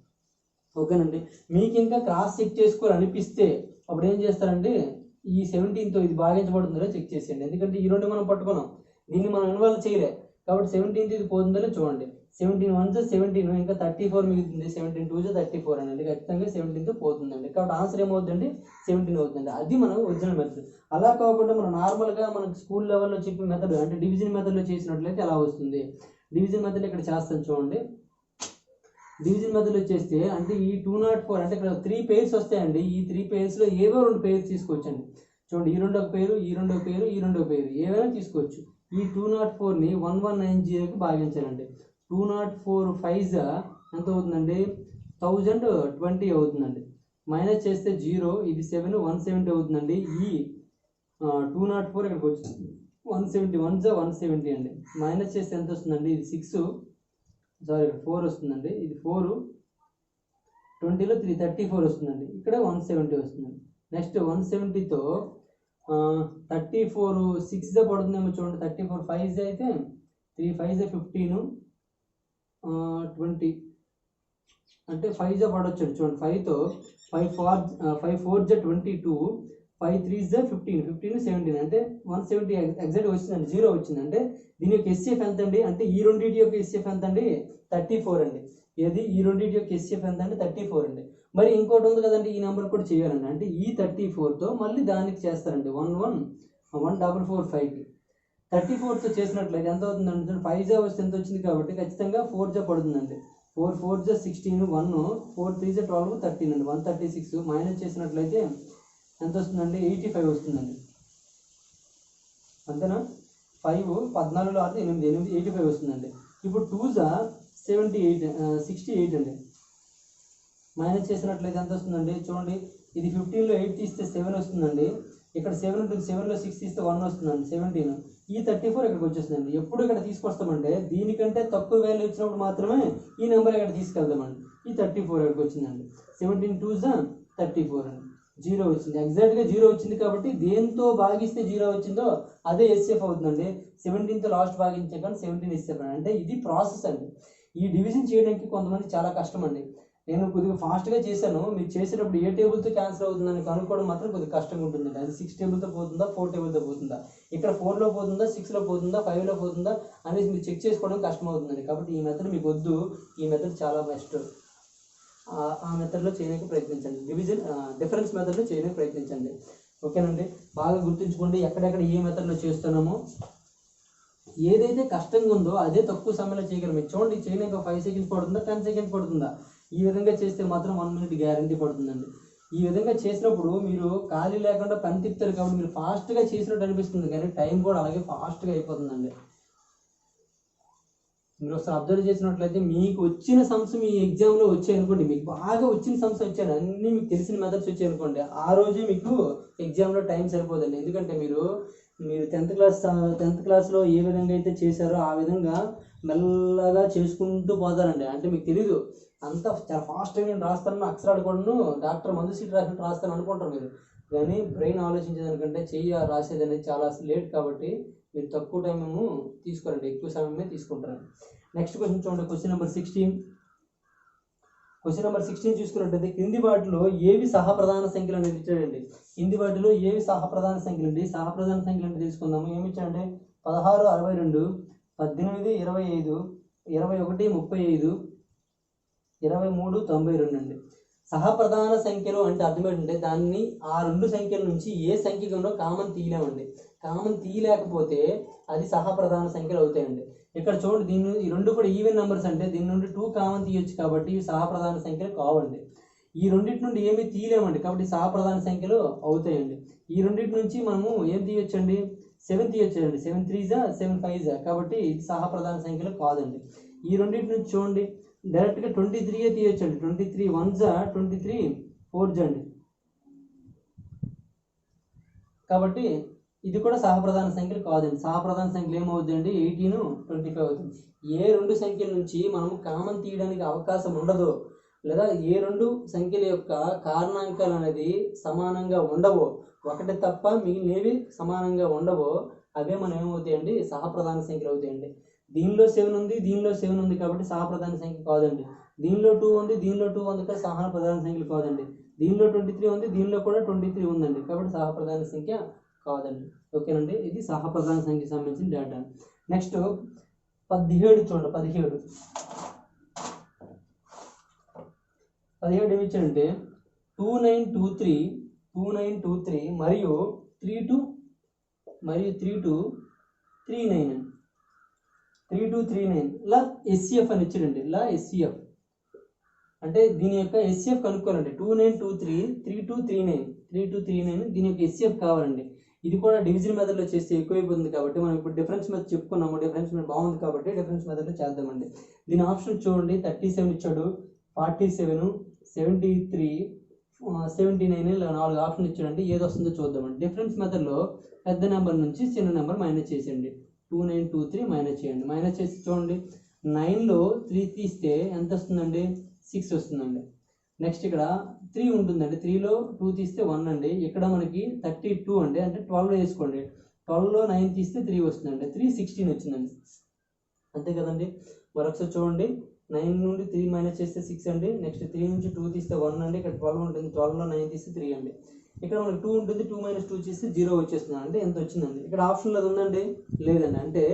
ఓకేనండి. మీకు ఇంకా క్రాస్ చెక్ చేసుకోవాలనిపిస్తే అప్పుడు ఏం చేస్తారంటే ఈ 17తో ఇది భాగించబడుతుందో చెక్ చేసేయండి. ఎందుకంటే ఈ రెండు మనం పట్టుకున్నాం, దీన్ని మనం ఇన్వాల్వ్ చేయలే కాబట్టి 17th ఇది పోతుందో చూడండి. 17 1s 17, ఇంకా 34 మిగులుతుంది. 17 2s 34 అనేది ఖచ్చితంగా 17తో పోతుందండి. కాబట్టి ఆన్సర్ ఏమవుతుందండి, 17 అవుతుంది. అది మనం ఒరిజినల్ మెథడ్. అలా కాకుండా మనం నార్మల్గా మనకి స్కూల్ లెవెల్లో చెప్పిన మెథడ్ అంటే డివిజన్ మెథడ్లో చేసినట్లయితే అలా వస్తుంది. డివిజన్ మెథడ్ ఇక్కడ చేస్తాను చూడండి. డివిజన్ మెథడ్లో చేస్తే అంటే ఈ 204 అంటే ఇక్కడ 3 pairs వస్తాయండి. ఈ 3 pairsలో ఏవో 2 pairs తీసుకోవచ్చండి. చూడండి, ఈ రెండో పేరు, ఈ రెండో పేరు, ఈ రెండో పేరు ఏవైనా తీసుకోవచ్చు. ఈ 204ని 1190కి భాగించాలండి. 204 5s ఎంత అవుతుందండి, 1020 అవుతుందండి. మైనస్ చేస్తే 0, ఇది 7, 170 అవుతుందండి. ఈ 204 ఇక్కడికి వచ్చింది, 170 1s 170 అండి. మైనస్ చేస్తే ఎంత వస్తుందండి, ఇది 6, సారీ ఇక్కడ 4 వస్తుందండి. ఇది 4, 20లో 3 34 వస్తుందండి. ఇక్కడ 170 వస్తుందండి. నెక్స్ట్ 170తో 34 6 పడుతుందేమో చూడండి. 34 5s అయితే 3 5s 15, 20 అంటే 5s పడవచ్చు చూడండి. 5తో 5 4s 22, 5 3s 15, 15 17 అంటే 170 ఎగ్జాక్ట్ వచ్చిందండి. 0 వచ్చింది. అంటే దీని యొక్క ఎస్ఎఫ్ ఎంత అండి, అంటే ఈ రెండింటి యొక్క ఎస్ఎఫ్ ఎంత అండి, 34 అండి. ఏది ఈ రెండింటి యొక్క ఎస్ఎఫ్ ఎంత అంటే 34 అండి. మరి ఇంకోటి ఉంది కదండి, ఈ నెంబర్ కూడా చేయాలండి. అంటే ఈ 34తో మళ్ళీ దానికి చేస్తారండి 11445కి. 34తో చేసినట్లయితే ఎంత అవుతుందండి, 5s వస్తే ఎంత వచ్చింది కాబట్టి ఖచ్చితంగా 4s పడుతుందండి. 4 4s 16, 1 4 3s 12 13 అండి, 136. మైనస్ చేసినట్లయితే ఎంత వస్తుందండి, 85 వస్తుందండి. అంతేనా, 5 14లో 8 85 వస్తుందండి. ఇప్పుడు 2s 68 అండి. మైనస్ చేసినట్లయితే ఎంత వస్తుందండి చూడండి. ఇది 15లో 8 తీస్తే 7 వస్తుందండి. ఇక్కడ 7 ఉంటుంది, 7లో 6 తీస్తే 1 వస్తుందండి, 17. ఈ 34 ఇక్కడికి వచ్చేస్తుందండి. ఎప్పుడు ఇక్కడ తీసుకొస్తామంటే దీనికంటే తక్కువ వాల్యూ వచ్చినప్పుడు మాత్రమే ఈ నెంబర్ ఇక్కడ తీసుకెళ్దామండి. ఈ 34 ఇక్కడికి వచ్చిందండి. 17 2s 34 అండి. 0 వచ్చింది, ఎగ్జాక్ట్గా 0 వచ్చింది. కాబట్టి దేంతో భాగిస్తే 0 వచ్చిందో అదే ఎస్ఎఫ్ అవుతుందండి. 17తో లాస్ట్ భాగించే కానీ 17 ఎస్ఎఫ్ అంటే ఇది ప్రాసెస్ అండి. ఈ డివిజన్ చేయడానికి కొంతమంది చాలా కష్టం అండి. నేను కొద్దిగా ఫాస్ట్గా చేశాను, మీరు చేసేటప్పుడు ఏ టేబుల్తో క్యాన్సిల్ అవుతుందని కనుక్కోవడం మాత్రం కొద్దిగా కష్టంగా ఉంటుందండి. అది 6 టేబుల్తో పోతుందా 4 టేబుల్తో పోతుందా, ఇక్కడ 4లో పోతుందా 6లో పోతుందా 5లో పోతుందా అనేసి మీరు చెక్ చేసుకోవడం కష్టం అవుతుందండి. కాబట్టి ఈ మెథడ్ మీకు వద్దు, ఈ మెథడ్ చాలా బెస్ట్. ఆ మెథడ్లో చేయడానికి ప్రయత్నించండి, డిఫరెన్స్ మెథడ్లో చేయడానికి ప్రయత్నించండి. ఓకేనండి, బాగా గుర్తుంచుకోండి ఎక్కడెక్కడ ఏ మెథడ్లో చేస్తున్నామో. ఏదైతే కష్టంగా ఉందో అదే తక్కువ సమయంలో చేయగలం. మీరు చూడండి, చేయడానికి 5 సెకండ్స్ పడుతుందా 10 సెకండ్స్ పడుతుందా, ఈ విధంగా చేస్తే మాత్రం 1 మినిట్ గ్యారంటీ పడుతుందండి. ఈ విధంగా చేసినప్పుడు మీరు ఖాళీ లేకుండా పని తిప్పుతారు కాబట్టి మీరు ఫాస్ట్గా చేసినట్టు అనిపిస్తుంది, కానీ టైం కూడా అలాగే ఫాస్ట్గా అయిపోతుందండి. మీరు ఒకసారి అబ్జర్వ్ చేసినట్లయితే మీకు వచ్చిన సమ్స్ మీ ఎగ్జామ్లో వచ్చాయనుకోండి, మీకు బాగా వచ్చిన సమ్స్ వచ్చాను, అన్నీ మీకు తెలిసిన మెథడ్స్ వచ్చాయనుకోండి, ఆ రోజే మీకు ఎగ్జామ్లో టైం సరిపోదండి. ఎందుకంటే మీరు 10th క్లాస్లో ఏ విధంగా అయితే చేశారో ఆ విధంగా మెల్లగా చేసుకుంటూ పోతారండి. అంటే మీకు తెలీదు, అంతా చాలా ఫాస్ట్గా నేను రాస్తాను, అక్షరాలు కూడాను డాక్టర్ మందు సీట్ రాసినట్టు రాస్తాను అనుకుంటారు మీరు. కానీ బ్రెయిన్ ఆలోచించేదానికంటే రాసేది అనేది చాలా లేట్ కాబట్టి మీరు తక్కువ టైం తీసుకోరండి, ఎక్కువ సమయమే తీసుకుంటారండి. నెక్స్ట్ క్వశ్చన్ చూడండి, క్వశ్చన్ నెంబర్ 16 చూసుకున్నట్టయితే కింది వాటిలో ఏవి సహప్రధాన సంఖ్యలు అనేది ఇచ్చాడండి. కింది వాటిలో ఏవి సహప్రధాన సంఖ్యలు అండి. సహప్రధాన సంఖ్యలు అంటే తీసుకుందాము. ఏమి ఇచ్చాడంటే 16 62, 18 25, 21 35, 23 92 అండి. సహప్రధాన సంఖ్యలు అంటే అర్థం ఏంటంటే దాన్ని ఆ రెండు సంఖ్యల నుంచి ఏ సంఖ్య కన్నా కామన్ తీయలేమండి. కామన్ తీయలేకపోతే అది సహప్రధాన సంఖ్యలు అవుతాయండి. ఇక్కడ చూడండి, దీన్ని ఈ రెండు కూడా ఈవెన్ నెంబర్స్ అంటే దీని నుండి 2 కామన్ తీయొచ్చు కాబట్టి ఇవి సహప్రధాన సంఖ్యలు కావండి. ఈ రెండింటి నుండి ఏమీ తీయలేమండి కాబట్టి సహప్రధాన సంఖ్యలు అవుతాయండి. ఈ రెండింటి నుంచి మనము ఏం తీయొచ్చండి, 7 తీయొచ్చండి. 7 3s 7 5s కాబట్టి ఇది సహప్రధాన సంఖ్యలు కాదండి. ఈ రెండింటి నుంచి చూడండి డైరెక్ట్గా 23 తీయొచ్చండి. 23 1s 23 4s అండి. కాబట్టి ఇది కూడా సహప్రధాన సంఖ్యలు కాదండి. సహప్రధాన సంఖ్యలు ఏమవుతుందండి, 18 25 అవుతుంది. ఏ రెండు సంఖ్యల నుంచి మనం కామన్ తీయడానికి అవకాశం ఉండదో, లేదా ఏ రెండు సంఖ్యల యొక్క కారణాంకాలు అనేది సమానంగా ఉండవో, ఒకటి తప్ప మిగిలినవి సమానంగా ఉండవో, అవే మనం ఏమవుతాయండి, సహప్రధాన సంఖ్యలు అవుతాయండి. దీనిలో 7 ఉంది, దీనిలో 7 ఉంది కాబట్టి సహప్రధాన సంఖ్య కాదండి. దీనిలో 2 ఉంది, దీనిలో 2 ఉంది కాబట్టి సహప్రధాన సంఖ్యలు కాదండి. దీనిలో 23 ఉంది, దీనిలో కూడా 23 ఉందండి కాబట్టి సహప్రధాన సంఖ్య కాదండి. ఓకేనండి, ఇది సహప్రధాన సంఖ్యకి సంబంధించిన డేటా. నెక్స్ట్ 17 చూడండి. 17 ఏమి ఇచ్చాడంటే 2923 మరియు 3239 3239 ఇలా SCF అని ఇచ్చాడండి. ఇలా SCF అంటే దీని యొక్క SCF కనుక్కోవాలండి. 2923 3239 దీని యొక్క SCF కావాలండి. ఇది కూడా డివిజన్ మెథడ్లో చేస్తే ఎక్కువైపోతుంది కాబట్టి మనం ఇప్పుడు డిఫరెన్స్ మెథడ్ చెప్పుకున్నాము. డిఫరెన్స్ మెథడ్ బాగుంది కాబట్టి డిఫరెన్స్ మెథడ్లో చేద్దామండి. దీని ఆప్షన్ చూడండి, 37 ఇచ్చాడు, 47, 73, 79 ఇలా 4 ఆప్షన్ ఇచ్చాడండి. ఏది వస్తుందో చూద్దామండి. డిఫరెన్స్ మెథడ్లో పెద్ద నెంబర్ నుంచి చిన్న నెంబర్ మైనస్ చేసేయండి. 2923 మైనస్ చేయండి. మైనస్ చేసి చూడండి, 9లో 3 తీస్తే ఎంత వస్తుందండి, 6 వస్తుందండి. నెక్స్ట్ ఇక్కడ 3 ఉంటుందండి. 3లో 2 తీస్తే 1 అండి. ఇక్కడ మనకి 32 అండి, అంటే 12 వేసుకోండి. 12లో 9 తీస్తే 3 వస్తుందండి. 3 16 వచ్చిందండి, అంతే కదండి. మరొకసారి చూడండి, 9 నుండి 3 మైనస్ చేస్తే 6 అండి. నెక్స్ట్ 3 నుంచి 2 తీస్తే 1 అండి. ఇక్కడ 12 ఉంటుంది, 12లో 9 తీస్తే 3 అండి. ఇక్కడ మనకి 2 ఉంటుంది, 2 మైనస్ 2 చేస్తే 0 వచ్చేస్తుంది, అంటే ఎంత వచ్చిందండి. ఇక్కడ ఆప్షన్లో అది ఉందండి, లేదండి. అంటే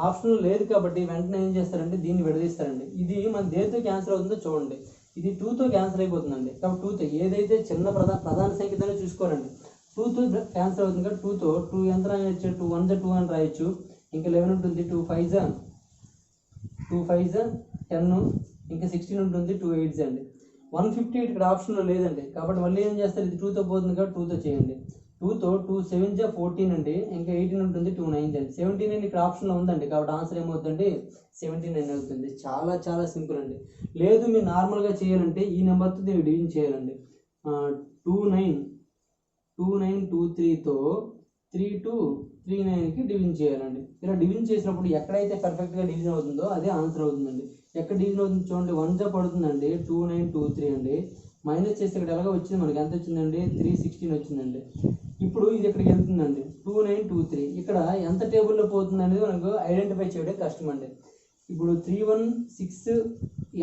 ఆప్షన్లో లేదు కాబట్టి వెంటనే ఏం చేస్తారంటే దీన్ని విడదీస్తారండి. ఇది మన దేనితో క్యాన్సిల్ అవుతుందో చూడండి, ఇది 2తో క్యాన్సిల్ అయిపోతుందండి. కాబట్టి 2తో ఏదైతే చిన్న ప్రధాన సంఖ్యతోనే చూసుకోరండి. 2తో క్యాన్సిల్ అవుతుంది కాబట్టి 2తో 2 ఎంత రాయొచ్చు, 2 1s 2 అని రాయొచ్చు. ఇంకా 11 ఉంటుంది, 2 5s 10, ఇంకా 16 ఉంటుంది, 2 8s అండి. 158 ఇక్కడ ఆప్షన్లో లేదండి కాబట్టి మళ్ళీ ఏం చేస్తారు, ఇది 2తో పోతుంది కాబట్టి 2తో చేయండి. 2తో 2 7s 14 అండి. ఇంకా 18 ఉంటుంది, 2 9s అండి. 79 ఇక్కడ ఆప్షన్లో ఉందండి కాబట్టి ఆన్సర్ ఏమవుతుందండి, 79 అవుతుంది. చాలా చాలా సింపుల్ అండి. లేదు మీరు నార్మల్గా చేయాలంటే ఈ నెంబర్తో దీన్ని డివిజన్ చేయాలండి. 2923తో 3239కి డివిజన్ చేయాలండి. ఇలా డివిజన్ చేసినప్పుడు ఎక్కడైతే పర్ఫెక్ట్గా డివిజన్ అవుతుందో అదే ఆన్సర్ అవుతుందండి. ఎక్కడ డివిజన్ అవుతుంది చూడండి, 1s పడుతుందండి, 2923 అండి. మైనస్ చేస్తే ఇక్కడ ఎలాగో వచ్చింది, మనకి ఎంత వచ్చిందండి, 316 వచ్చిందండి. ఇప్పుడు ఇది ఇక్కడికి వెళ్తుందండి, 2923 ఇక్కడ ఎంత టేబుల్లో పోతుంది అనేది మనకు ఐడెంటిఫై చేయడం కష్టం అండి. ఇప్పుడు 316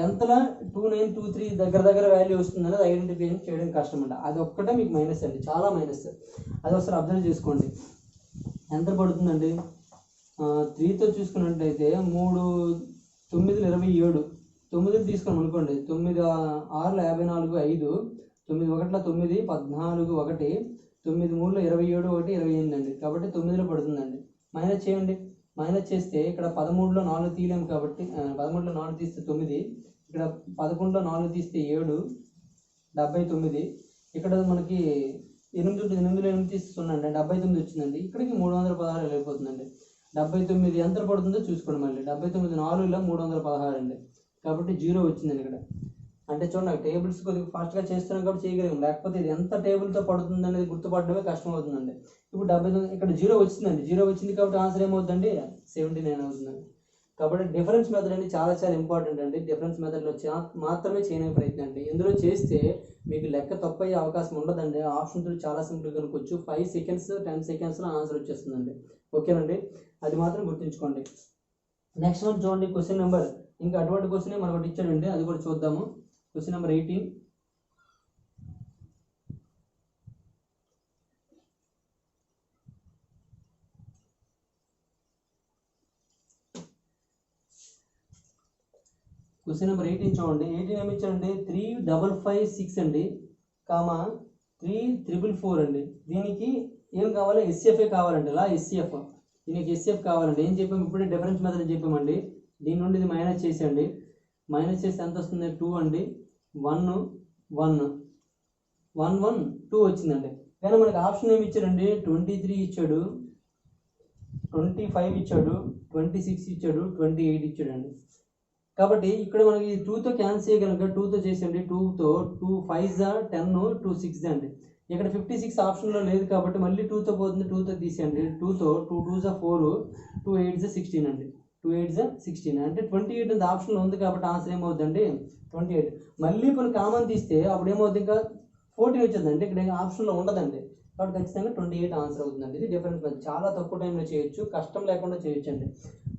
ఎంతలా 2923 దగ్గర దగ్గర వాల్యూ వస్తుందని అది ఐడెంటిఫికేషన్ చేయడం కష్టం అండి. అది ఒక్కటే మీకు మైనస్ అండి, చాలా మైనస్. అది ఒకసారి అబ్జర్వ్ చేసుకోండి. ఎంత పడుతుందండి? 3తో చూసుకున్నట్లయితే 3 9 27, 9 తీసుకున్నాం అనుకోండి, 9 6 54, 5 9 1 9 14 1 9 3 27 1 28 అండి. కాబట్టి 9లో పడుతుందండి. మైనస్ చేయండి. మైనస్ చేస్తే ఇక్కడ 13లో 4 తీయలేము కాబట్టి 13లో 4 తీస్తే 9, ఇక్కడ 11లో 4 తీస్తే 7 79, ఇక్కడ మనకి 8 ఉంటుంది, 8లో 8 తీస్తే 0 అండి, 79 వచ్చిందండి. ఇక్కడికి 316 వెళ్ళిపోతుందండి. 79 ఎంత పడుతుందో చూసుకోండి. మళ్ళీ 79 4లో 316 అండి. కాబట్టి 0 వచ్చిందండి ఇక్కడ. అంటే చూడండి, టేబుల్స్ కొద్దిగా ఫాస్ట్గా చేస్తున్నాం కాబట్టి చేయగలిగాం, లేకపోతే ఇది ఎంత టేబుల్తో పడుతుంది అనేది గుర్తుపడడమే కష్టం అవుతుందండి. ఇప్పుడు 79 ఇక్కడ 0 వచ్చిందండి. 0 వచ్చింది కాబట్టి ఆన్సర్ ఏమవుతుందండి? 79 అవుతుందండి. కాబట్టి డిఫరెన్స్ మెథడ్ అనేది చాలా చాలా ఇంపార్టెంట్ అండి. డిఫరెన్స్ మెథడ్లో మాత్రమే చేయడానికి ప్రయత్నం అండి. ఇందులో చేస్తే మీకు లెక్క తప్పయ్యే అవకాశం ఉండదండి. ఆప్షన్తో చాలా సింపుల్ కనుక్కోవచ్చు. 5 సెకండ్స్ 10 సెకండ్స్లో ఆన్సర్ వచ్చేస్తుందండి. ఓకేనండి, అది మాత్రం గుర్తుంచుకోండి. నెక్స్ట్ వన్ చూడండి, క్వశ్చన్ నెంబర్, ఇంకా అటువంటి క్వశ్చన్ మనకు ఇచ్చాడండి, అది కూడా చూద్దాము. Question number 18. క్వశ్చన్ నెంబర్ 18 చూడండి. 18 ఏమి ఇచ్చారండి? 3556 అండి, 3444 అండి. దీనికి ఏం కావాలి? ఎస్ఎఫ్ఏ కావాలండి. ఇలా ఎస్ఎఫ్, దీనికి ఎస్ఎఫ్ కావాలండి. ఏం చెప్పాము? ఇప్పుడే డిఫరెన్స్ మెథడ్ చెప్పామండి. దీని నుండి ఇది మైనస్ చేసేయండి. మైనస్ చేస్తే ఎంత వస్తుంది? 2 అండి. 1 1 1 1 2 వచ్చిందండి. కానీ మనకి ఆప్షన్ ఏమి ఇచ్చాడండి? 23 ఇచ్చాడు, 25 ఇచ్చాడు, 26 ఇచ్చాడు, 28 ఇచ్చాడండి. కాబట్టి ఇక్కడ మనకి 2తో క్యాన్సిల్ చేయగలక 2తో చేసేయండి. 2తో 2 5 10, 2 6 అండి. ఇక్కడ 56 ఆప్షన్లో లేదు కాబట్టి మళ్ళీ 2తో పోతుంది, 2తో తీసేయండి. 2తో 2 2 4, 2 8 16 అండి. 2 8 16 అంటే 28 అనేది ఆప్షన్లో ఉంది కాబట్టి ఆన్సర్ ఏమవుతుందండి? 28. మళ్ళీ ఇప్పుడు కామన్ తీస్తే అప్పుడు ఏమవుతుంది? ఇంకా 14 వచ్చిందండి. ఇక్కడ ఆప్షన్లో ఉండదండి. కాబట్టి ఖచ్చితంగా 28 ఆన్సర్ అవుతుందండి. ఇది డిఫరెన్స్ మెథడ్. చాలా తక్కువ టైంలో చేయొచ్చు, కష్టం లేకుండా చేయొచ్చు అండి.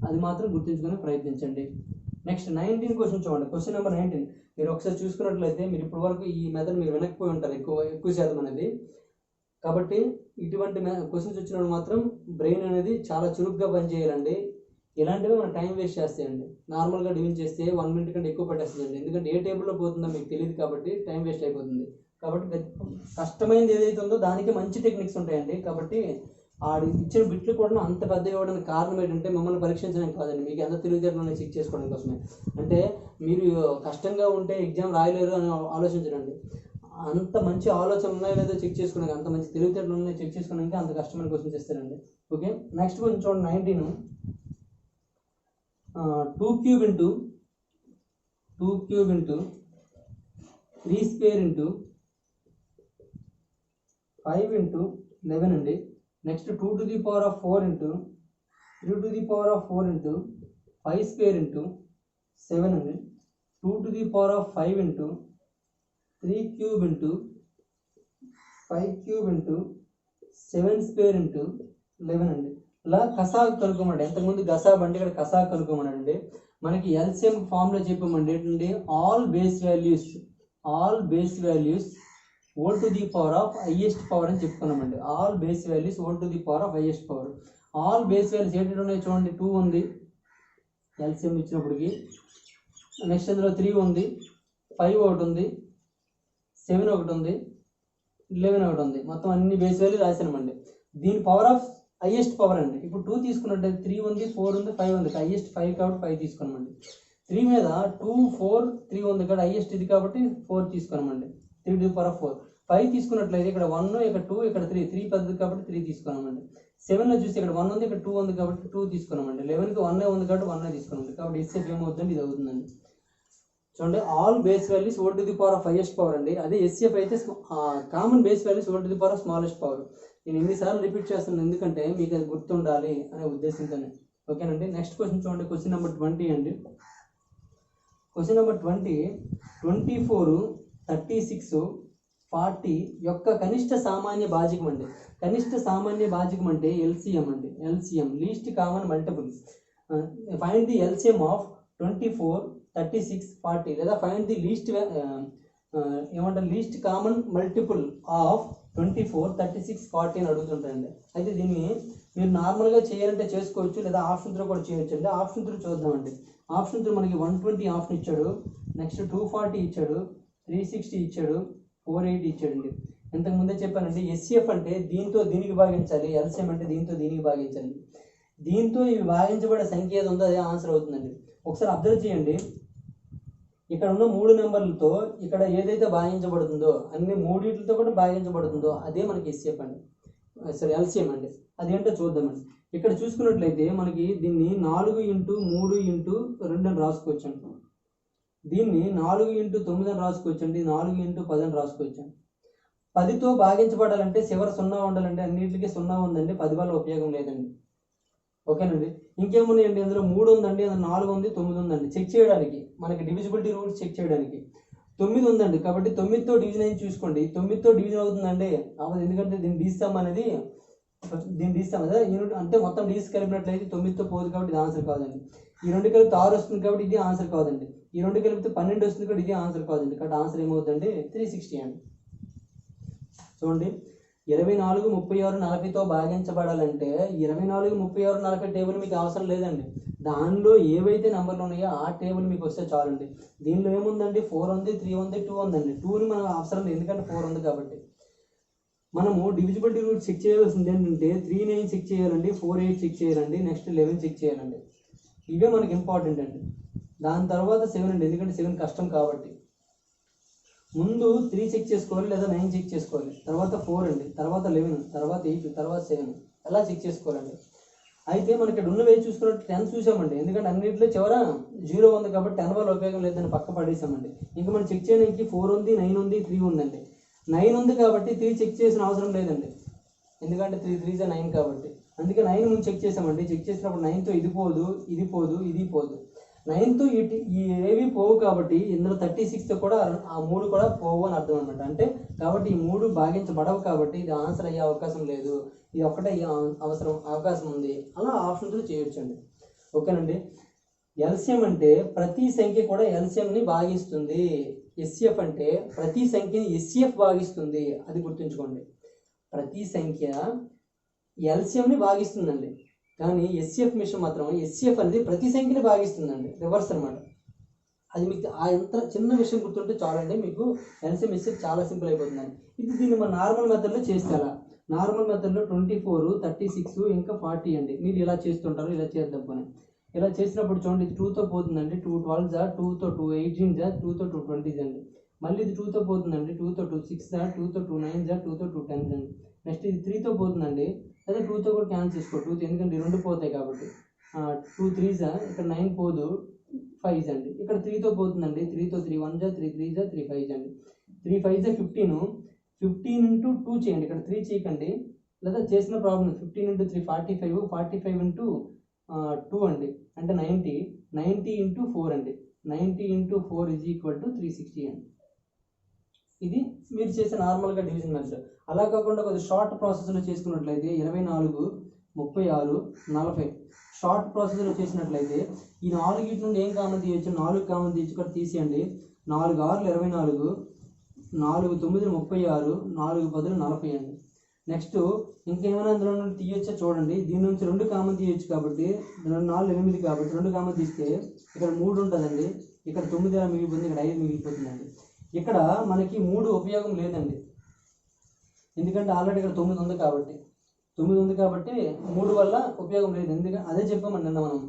అది మాత్రం గుర్తుంచుకొని ప్రయత్నించండి. నెక్స్ట్ 19 క్వశ్చన్ చూడండి. క్వశ్చన్ నెంబర్ 19 మీరు ఒకసారి చూసుకున్నట్లయితే, మీరు ఇప్పటి వరకు ఈ మెథడ్ మీరు వినకపోయి ఉంటారు ఎక్కువ శాతం అనేది. కాబట్టి ఇటువంటి క్వశ్చన్స్ వచ్చినప్పుడు మాత్రం బ్రెయిన్ అనేది చాలా చురుగ్గా పనిచేయాలండి. ఇలాంటివి మనం టైం వేస్ట్ చేస్తాయండి. నార్మల్గా డివిజన్ చేస్తే 1 మినిట్ కంటే ఎక్కువ పట్టేస్తుందండి. ఎందుకంటే ఏ టేబుల్లో పోతుందో మీకు తెలియదు కాబట్టి టైం వేస్ట్ అయిపోతుంది. కాబట్టి కష్టమైనది ఏదైతే ఉందో దానికి మంచి టెక్నిక్స్ ఉంటాయండి. కాబట్టి ఆడు ఇచ్చిన బిట్లు కూడా అంత పెద్ద ఇవ్వడానికి కారణం ఏంటంటే మిమ్మల్ని పరీక్షించడానికి కాదండి, మీకు ఎంత తెలివితేటలు చెక్ చేసుకోవడం కోసమే. అంటే మీరు కష్టంగా ఉంటే ఎగ్జామ్ రాయలేరు అని ఆలోచించడండి. అంత మంచి ఆలోచన ఉన్నాయో లేదో చెక్ చేసుకోవడానికి, అంత మంచి తెలివితేటలు ఉన్నాయో చెక్ చేసుకోవడానికి అంత కష్టమైన క్వశ్చన్స్ ఇస్తారండి. ఓకే, నెక్స్ట్ క్వశ్చన్ చూడండి. 19 2 cube into 3 square into 5 into 11 అండి. Next 2 to the power of 4 into 3 to the power of 4 into 5 square into 7 అండి. 2 to the power of 5 into 3 cube into 5 cube into 7 square into 11 అండి. ఇలా కసాగు కనుక్కోమండి. ఎంతకుముందు గసాబ్ అంటే ఇక్కడ కసాగు కనుక్కోమన్నాడండి. మనకి LCM ఫామ్లో చెప్పామండి ఏంటంటే all base values whole to the power of highest power అని చెప్పుకున్నామండి. All base values whole to the power of highest power. All base values ఏంటంటే ఉన్నాయి చూడండి. 2 ఉంది ఎల్సిఎం ఇచ్చినప్పటికి. నెక్స్ట్ అందులో 3 ఉంది, 5 ఒకటి ఉంది, 7 ఒకటి ఉంది, 11 ఒకటి ఉంది. మొత్తం అన్ని బేస్ వాల్యూ రాసామండి. దీని పవర్ ఆఫ్ హైయెస్ట్ పవర్ అండి. ఇప్పుడు 2 తీసుకున్నట్టు 3 ఉంది, 4 ఉంది, 5 ఉంది. హైయెస్ట్ 5 కాబట్టి 5 తీసుకున్నామండి. 3 మీద 2 4 3 ఉంది కాబట్టి హైయెస్ట్ ఇది కాబట్టి 4 తీసుకున్నామండి. 3 to the power of 4. 5 తీసుకున్నట్లయితే ఇక్కడ 1, ఇక్కడ 2, ఇక్కడ 3 పెద్దది కాబట్టి 3 తీసుకున్నామండి. 7లో చూసి ఇక్కడ 1 ఉంది, ఇక్కడ 2 ఉంది కాబట్టి 2 తీసుకున్నామండి. 11కి 1 ఉంది కాబట్టి 1 తీసుకున్నామండి. కాబట్టి ఎస్ఎఫ్ ఏమవుతుందండి? ఇది అవుతుందండి. చూడండి, all base values whole to the power of highest power అండి. అదే ఎస్ఎఫ్ అయితే common base values whole to the power of smallest power. నేను ఎన్నిసార్లు రిపీట్ చేస్తున్నాను ఎందుకంటే మీకు అది గుర్తుండాలి అనే ఉద్దేశంతోనే. ఓకేనండి, నెక్స్ట్ క్వశ్చన్ చూడండి. క్వశ్చన్ నెంబర్ 20 అండి. క్వశ్చన్ నెంబర్ 20, 24, 36, 40 యొక్క కనిష్ట సామాన్య భాజకం అండి. కనిష్ట సామాన్య భాజకం అంటే ఎల్సిఎం అండి. LCM least common multiple. Find the LCM of 24, 36 40 లేదా ఫైండ్ ది లీస్ట్ ఏమంటారు లీస్ట్ కామన్ మల్టిపుల్ ఆఫ్ 24 36 40 అని అడుగుతుంటారండి. అయితే దీన్ని మీరు నార్మల్గా చేయాలంటే చేసుకోవచ్చు, లేదా ఆప్షన్ త్రూ కూడా చేయొచ్చు అండి. ఆప్షన్ త్రూ చూద్దామండి. ఆప్షన్ త్రూ మనకి 120 ఆప్షన్ ఇచ్చాడు, నెక్స్ట్ 240 ఇచ్చాడు, 360 ఇచ్చాడు, 480 ఇచ్చాడండి. ఇంతకు ముందే చెప్పానండి, ఎస్సిఎఫ్ అంటే దీంతో దీనికి భాగించాలి, ఎల్సిఎం అంటే దీంతో దీనికి భాగించాలి. దీంతో ఇవి భాగించబడే సంఖ్య ఏది ఉందో అదే ఆన్సర్ అవుతుందండి. ఒకసారి అబ్జర్వ్ చేయండి, ఇక్కడ ఉన్న 3 నెంబర్లతో ఇక్కడ ఏదైతే భాగించబడుతుందో అన్ని మూడింటితో కూడా భాగించబడుతుందో అదే మనకి ఎస్సిఎఫ్ అండి, సారీ ఎల్సిఎం అండి. అదేంటో చూద్దామండి. ఇక్కడ చూసుకున్నట్లయితే మనకి దీన్ని 4 ఇంటూ 3 ఇంటూ 2 అని రాసుకోవచ్చు అండి. దీన్ని 4 ఇంటూ 9 అని రాసుకోవచ్చు అండి, 4 ఇంటూ 10 అని రాసుకోవచ్చు. 10తో భాగించబడాలంటే చివరి 0 ఉండాలంటే అన్నింటికి 0 ఉందండి, 10 వల్ల ఉపయోగం లేదండి. ఓకేనండి. ఇంకేమున్నాయండి, అందులో 3 ఉందండి, అందులో 4 ఉంది, 9 ఉందండి. చెక్ చేయడానికి మనకి డివిజిబిలిటీ రూల్స్ చెక్ చేయడానికి 9 ఉందండి, కాబట్టి 9తో డివిజన్ అయింది చూసుకోండి. 9తో డివిజన్ అవుతుందండి అవ్వదు, ఎందుకంటే దీన్ని డీస్తాం అనేది దీన్ని డీస్తాం కదా యూనిట్ అంటే మొత్తం డీస్ కలిపినట్లయితే 9తో పోదు, కాబట్టి ఇది ఆన్సర్ కాదండి. ఈ 2 కలిపితే 6 వస్తుంది, కాబట్టి ఇది ఆన్సర్ కాదండి. ఈ 2 కలిపితే 12 వస్తుంది, కాబట్టి ఇది ఆన్సర్ కాదండి. కాబట్టి ఆన్సర్ ఏమవుతుందండి 360 అండి. చూడండి, 24, 36, 40తో భాగించబడాలంటే 24, 36, 40 టేబుల్ మీకు అవసరం లేదండి. దానిలో ఏవైతే నెంబర్లు ఉన్నాయో ఆ టేబుల్ మీకు వస్తే చాలండి. దీనిలో ఏముందండి, 4 ఉంది, 3 ఉంది, 2 ఉందండి. 2ని మనకు అవసరం లేదు, ఎందుకంటే 4 ఉంది కాబట్టి. మనము డివిజిబిలిటీ రూల్ చెక్ చేయాల్సింది ఏంటంటే 3 9 చెక్ చేయాలండి, 4 8 చెక్ చేయాలండి, నెక్స్ట్ 11 చెక్ చేయాలండి. ఇవే మనకి ఇంపార్టెంట్ అండి. దాని తర్వాత 7 అండి, ఎందుకంటే 7 కష్టం కాబట్టి. ముందు 3 చెక్ చేసుకోవాలి, లేదా 9 చెక్ చేసుకోవాలి, తర్వాత 4 అండి, తర్వాత 11, తర్వాత 8, తర్వాత 7 అలా చెక్ చేసుకోవాలండి. అయితే మనకి ఇక్కడ ఉన్నవి చూసుకున్నట్టు 10 చూసామండి, ఎందుకంటే అన్నింటిలో చివర 0 ఉంది కాబట్టి 10 వల్ల ఉపయోగం లేదని పక్క పడేసామండి. ఇంకా మనం చెక్ చేయడానికి 4 ఉంది, 9 ఉంది, 3 ఉందండి. 9 ఉంది కాబట్టి 3 చెక్ చేసిన అవసరం లేదండి, ఎందుకంటే 3 3 is 9 కాబట్టి. అందుకే 9 ముందు చెక్ చేసామండి. చెక్ చేసినప్పుడు 9తో ఇది పోదు, ఇది పోదు, ఇది పోదు. 9తో ఈ ఏవి పోవు కాబట్టి ఇందులో 36తో కూడా ఆ 3 కూడా పోవు అని అర్థం అనమాట. అంటే కాబట్టి ఈ 3 భాగించబడవు కాబట్టి ఇది ఆన్సర్ అయ్యే అవకాశం లేదు, ఇది ఒక్కటే అవకాశం ఉంది. అలా ఆప్షన్తో చేయొచ్చండి. ఓకేనండి. ఎల్సిఎం అంటే ప్రతి సంఖ్య కూడా ఎల్సిఎంని భాగిస్తుంది. ఎస్సిఎఫ్ అంటే ప్రతి సంఖ్యని ఎస్సిఎఫ్ భాగిస్తుంది, అది గుర్తుంచుకోండి. ప్రతి సంఖ్య ఎల్సిఎంని భాగిస్తుందండి, కానీ ఎస్సిఎఫ్ మిషన్ మాత్రం ఎస్సిఎఫ్ అనేది ప్రతి సంఖ్యని భాగిస్తుందండి, రివర్స్ అనమాట. అది మీకు ఎంత చిన్న విషయం గుర్తుంటే చాలండి, మీకు ఎల్సిఎం ఎస్సిఎఫ్ చాలా సింపుల్ అయిపోతుందండి. దీన్ని మన నార్మల్ మెథడ్లో చేస్తే అలా నార్మల్ మెథడ్లో 24, 36 ఇంకా 40 అండి. మీరు ఇలా చేస్తుంటారు, ఇలా చేద్దాం పని. ఇలా చేసినప్పుడు చూడండి, ఇది 2తో పోతుందండి, 2 12 జా, 2తో 2 18 జా, 2తో 2 20 అండి. మళ్ళీ ఇది 2తో పోతుందండి, 2తో 2 6 జా, 2తో 2 9 జా, 2తో 2 10 అండి. నెక్స్ట్ ఇది 3తో పోతుందండి, అదే 2తో కూడా క్యాన్సిల్ చేసుకో, 2 ఎందుకంటే 2 పోతాయి కాబట్టి. 2 3 జా, ఇక్కడ 9 పోదు, 5 అండి. ఇక్కడ 3తో పోతుందండి, 3తో 3 1 జా, 3 3 జా, 3 5 అండి. 3 5 జా 15, 15 ఇంటూ 2 చేయండి, ఇక్కడ 3 చేయకండి, లేదా చేసిన ప్రాబ్లం 15 ఇంటూ 3 45, 45 ఇంటూ 2 అండి, అంటే 90, 90 ఇంటూ 4 అండి, 90 ఇంటూ 4 ఈజ్ ఈక్వల్ టు 360 అండి. ఇది మీరు చేసే నార్మల్గా డివిజన్ మెథడ్. అలా కాకుండా కొద్దిగా షార్ట్ ప్రాసెస్లో చేసుకున్నట్లయితే 24, 36, 40 షార్ట్ ప్రాసెస్లో చేసినట్లయితే ఈ 4 నుండి ఏం కామన్ తీయచ్చు, 4 కామన్ తీయచ్చు, ఇక్కడ తీసేయండి. 4 6 24, 4 9 36, 4 10 40 అండి. నెక్స్ట్ ఇంకేమైనా అందులో నుండి తీయొచ్చా చూడండి. దీని నుంచి 2 కామన్ తీయచ్చు కాబట్టి 2 4 8 కాబట్టి 2 కామన్ తీస్తే ఇక్కడ 3 ఉంటుందండి, ఇక్కడ 9 మిగిలిపోతుంది, ఇక్కడ 5 మిగిలిపోతుందండి. ఇక్కడ మనకి 3 ఉపయోగం లేదండి, ఎందుకంటే ఆల్రెడీ ఇక్కడ 9 ఉంది కాబట్టి 3 వల్ల ఉపయోగం లేదు. ఎందుకంటే అదే చెప్పామండి నిన్న మనం,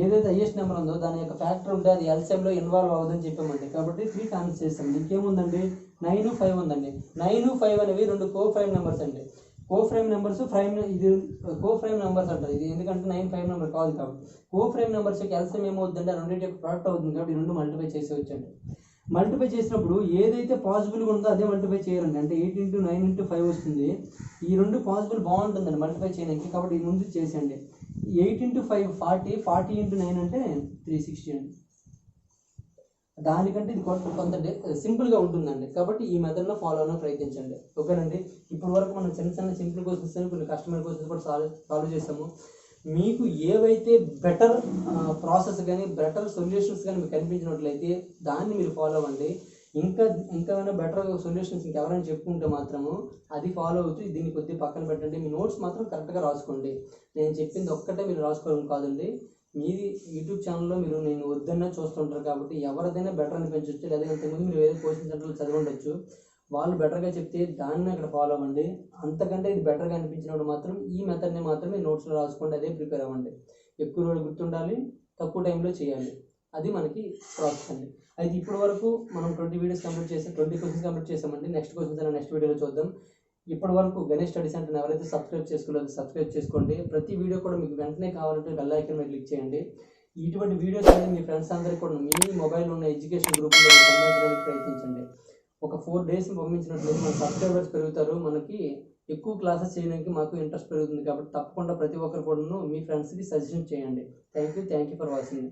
ఏదైతే హైయెస్ట్ నెంబర్ ఉందో దాని యొక్క ఫ్యాక్టర్ ఉంటే అది ఎల్సిఎంలో ఇన్వాల్వ్ అవ్వదని చెప్పామండి. కాబట్టి 3 క్యాన్సిల్ చేస్తాం. ఇంకేముందండి, 9 5 ఉందండి. 9 5 అనేవి 2 కో-ప్రైమ్ నెంబర్స్ అండి. కో-ప్రైమ్ నెంబర్స్ ఇది కో-ప్రైమ్ నెంబర్స్ అంటారు. ఇది ఎందుకంటే 9 5 నెంబర్ కాదు కాబట్టి. కో-ప్రైమ్ నెంబర్స్ యొక్క ఎల్సిఎం ఏమవుతుందంటే ఆ రెండింటి యొక్క ప్రోడక్ట్ అవుతుంది కాబట్టి 2 మల్టిప్లై చేసేవచ్చండి. మల్టిప్లై చేసినప్పుడు ఏదైతే పాసిబుల్గా ఉందో అదే మల్టిప్లై చేయాలండి. అంటే 8 ఇంటూ 9 ఇంటూ 5 వస్తుంది. ఈ 2 పాసిబుల్ బాగుంటుందండి మల్టిప్లై చేయడానికి, కాబట్టి ఈ ముందు చేసేయండి. 8 ఇంటూ 5 40, 40 ఇంటూ 9 అంటే 360 అండి. దానికంటే ఇది కొంత సింపుల్గా ఉంటుందండి, కాబట్టి ఈ మెథడ్లో ఫాలో అవ్వడానికి ప్రయత్నించండి. ఓకేనండి. ఇప్పటి వరకు మనం చిన్న సింపుల్ క్వశ్చన్స్ కొన్ని కస్టమర్ క్వశ్చన్స్ కూడా సాల్వ్ చేస్తాము. మీకు ఏవైతే బెటర్ ప్రాసెస్ కానీ బెటర్ సొల్యూషన్స్ కానీ మీకు కనిపించినట్లయితే దాన్ని మీరు ఫాలో అవ్వండి. ఇంకా ఏమైనా బెటర్ సొల్యూషన్స్ ఇంకెవరైనా చెప్పుకుంటే మాత్రము అది ఫాలో అవుతూ దీన్ని కొద్దిగా పక్కన పెట్టండి. మీ నోట్స్ మాత్రం కరెక్ట్గా రాసుకోండి. నేను చెప్పింది ఒక్కటే మీరు రాసుకోవడం కాదండి. మీది యూట్యూబ్ ఛానల్లో మీరు నేను వద్దన్నా చూస్తుంటారు కాబట్టి ఎవరిదైనా బెటర్ అనిపించవచ్చు, లేదా ఇంతకుముందు మీరు ఏదో కోచింగ్ సెంటర్లో చదివి ఉండొచ్చు, వాళ్ళు బెటర్గా చెప్తే దాన్ని అక్కడ ఫాలో అవ్వండి. అంతకంటే ఇది బెటర్గా అనిపించినప్పుడు మాత్రం ఈ మెథడ్ని మాత్రమే నోట్స్లో రాసుకోండి, అదే ప్రిపేర్ అవ్వండి. ఎక్కువ రోజులు గుర్తుండాలి, తక్కువ టైంలో చేయాలి, అది మనకి ప్రాసెస్ అండి. అయితే ఇప్పటి వరకు మనం 20 వీడియోస్ కంప్లీట్ చేసాం, 20 క్వశ్చన్స్ కంప్లీట్ చేసామండి. నెక్స్ట్ క్వశ్చన్స్ అయినా నెక్స్ట్ వీడియోలో చూద్దాం. ఇప్పటి వరకు గణేష్ స్టడీ సెంటర్ని ఎవరైతే సబ్స్క్రైబ్ చేసుకోలేదో సబ్స్క్రైబ్ చేసుకోండి. ప్రతి వీడియో కూడా మీకు వెంటనే కావాలంటే బెల్ ఐకాన్ మీద క్లిక్ చేయండి. ఇటువంటి వీడియోస్ అనేది మీ ఫ్రెండ్స్ అందరికీ కూడా మీ మొబైల్లో ఉన్న ఎడ్యుకేషన్ గ్రూప్లో పంపించడానికి ప్రయత్నించండి. ఒక 4 డేస్ పంపించినట్లయితే మన సబ్స్క్రైబర్స్ పెరుగుతారు, మనకి ఎక్కువ క్లాసెస్ చేయడానికి మాకు ఇంట్రెస్ట్ పెరుగుతుంది. కాబట్టి తప్పకుండా ప్రతి ఒక్కరు కూడా మీ ఫ్రెండ్స్కి సజెషన్ చేయండి. Thank you for watching.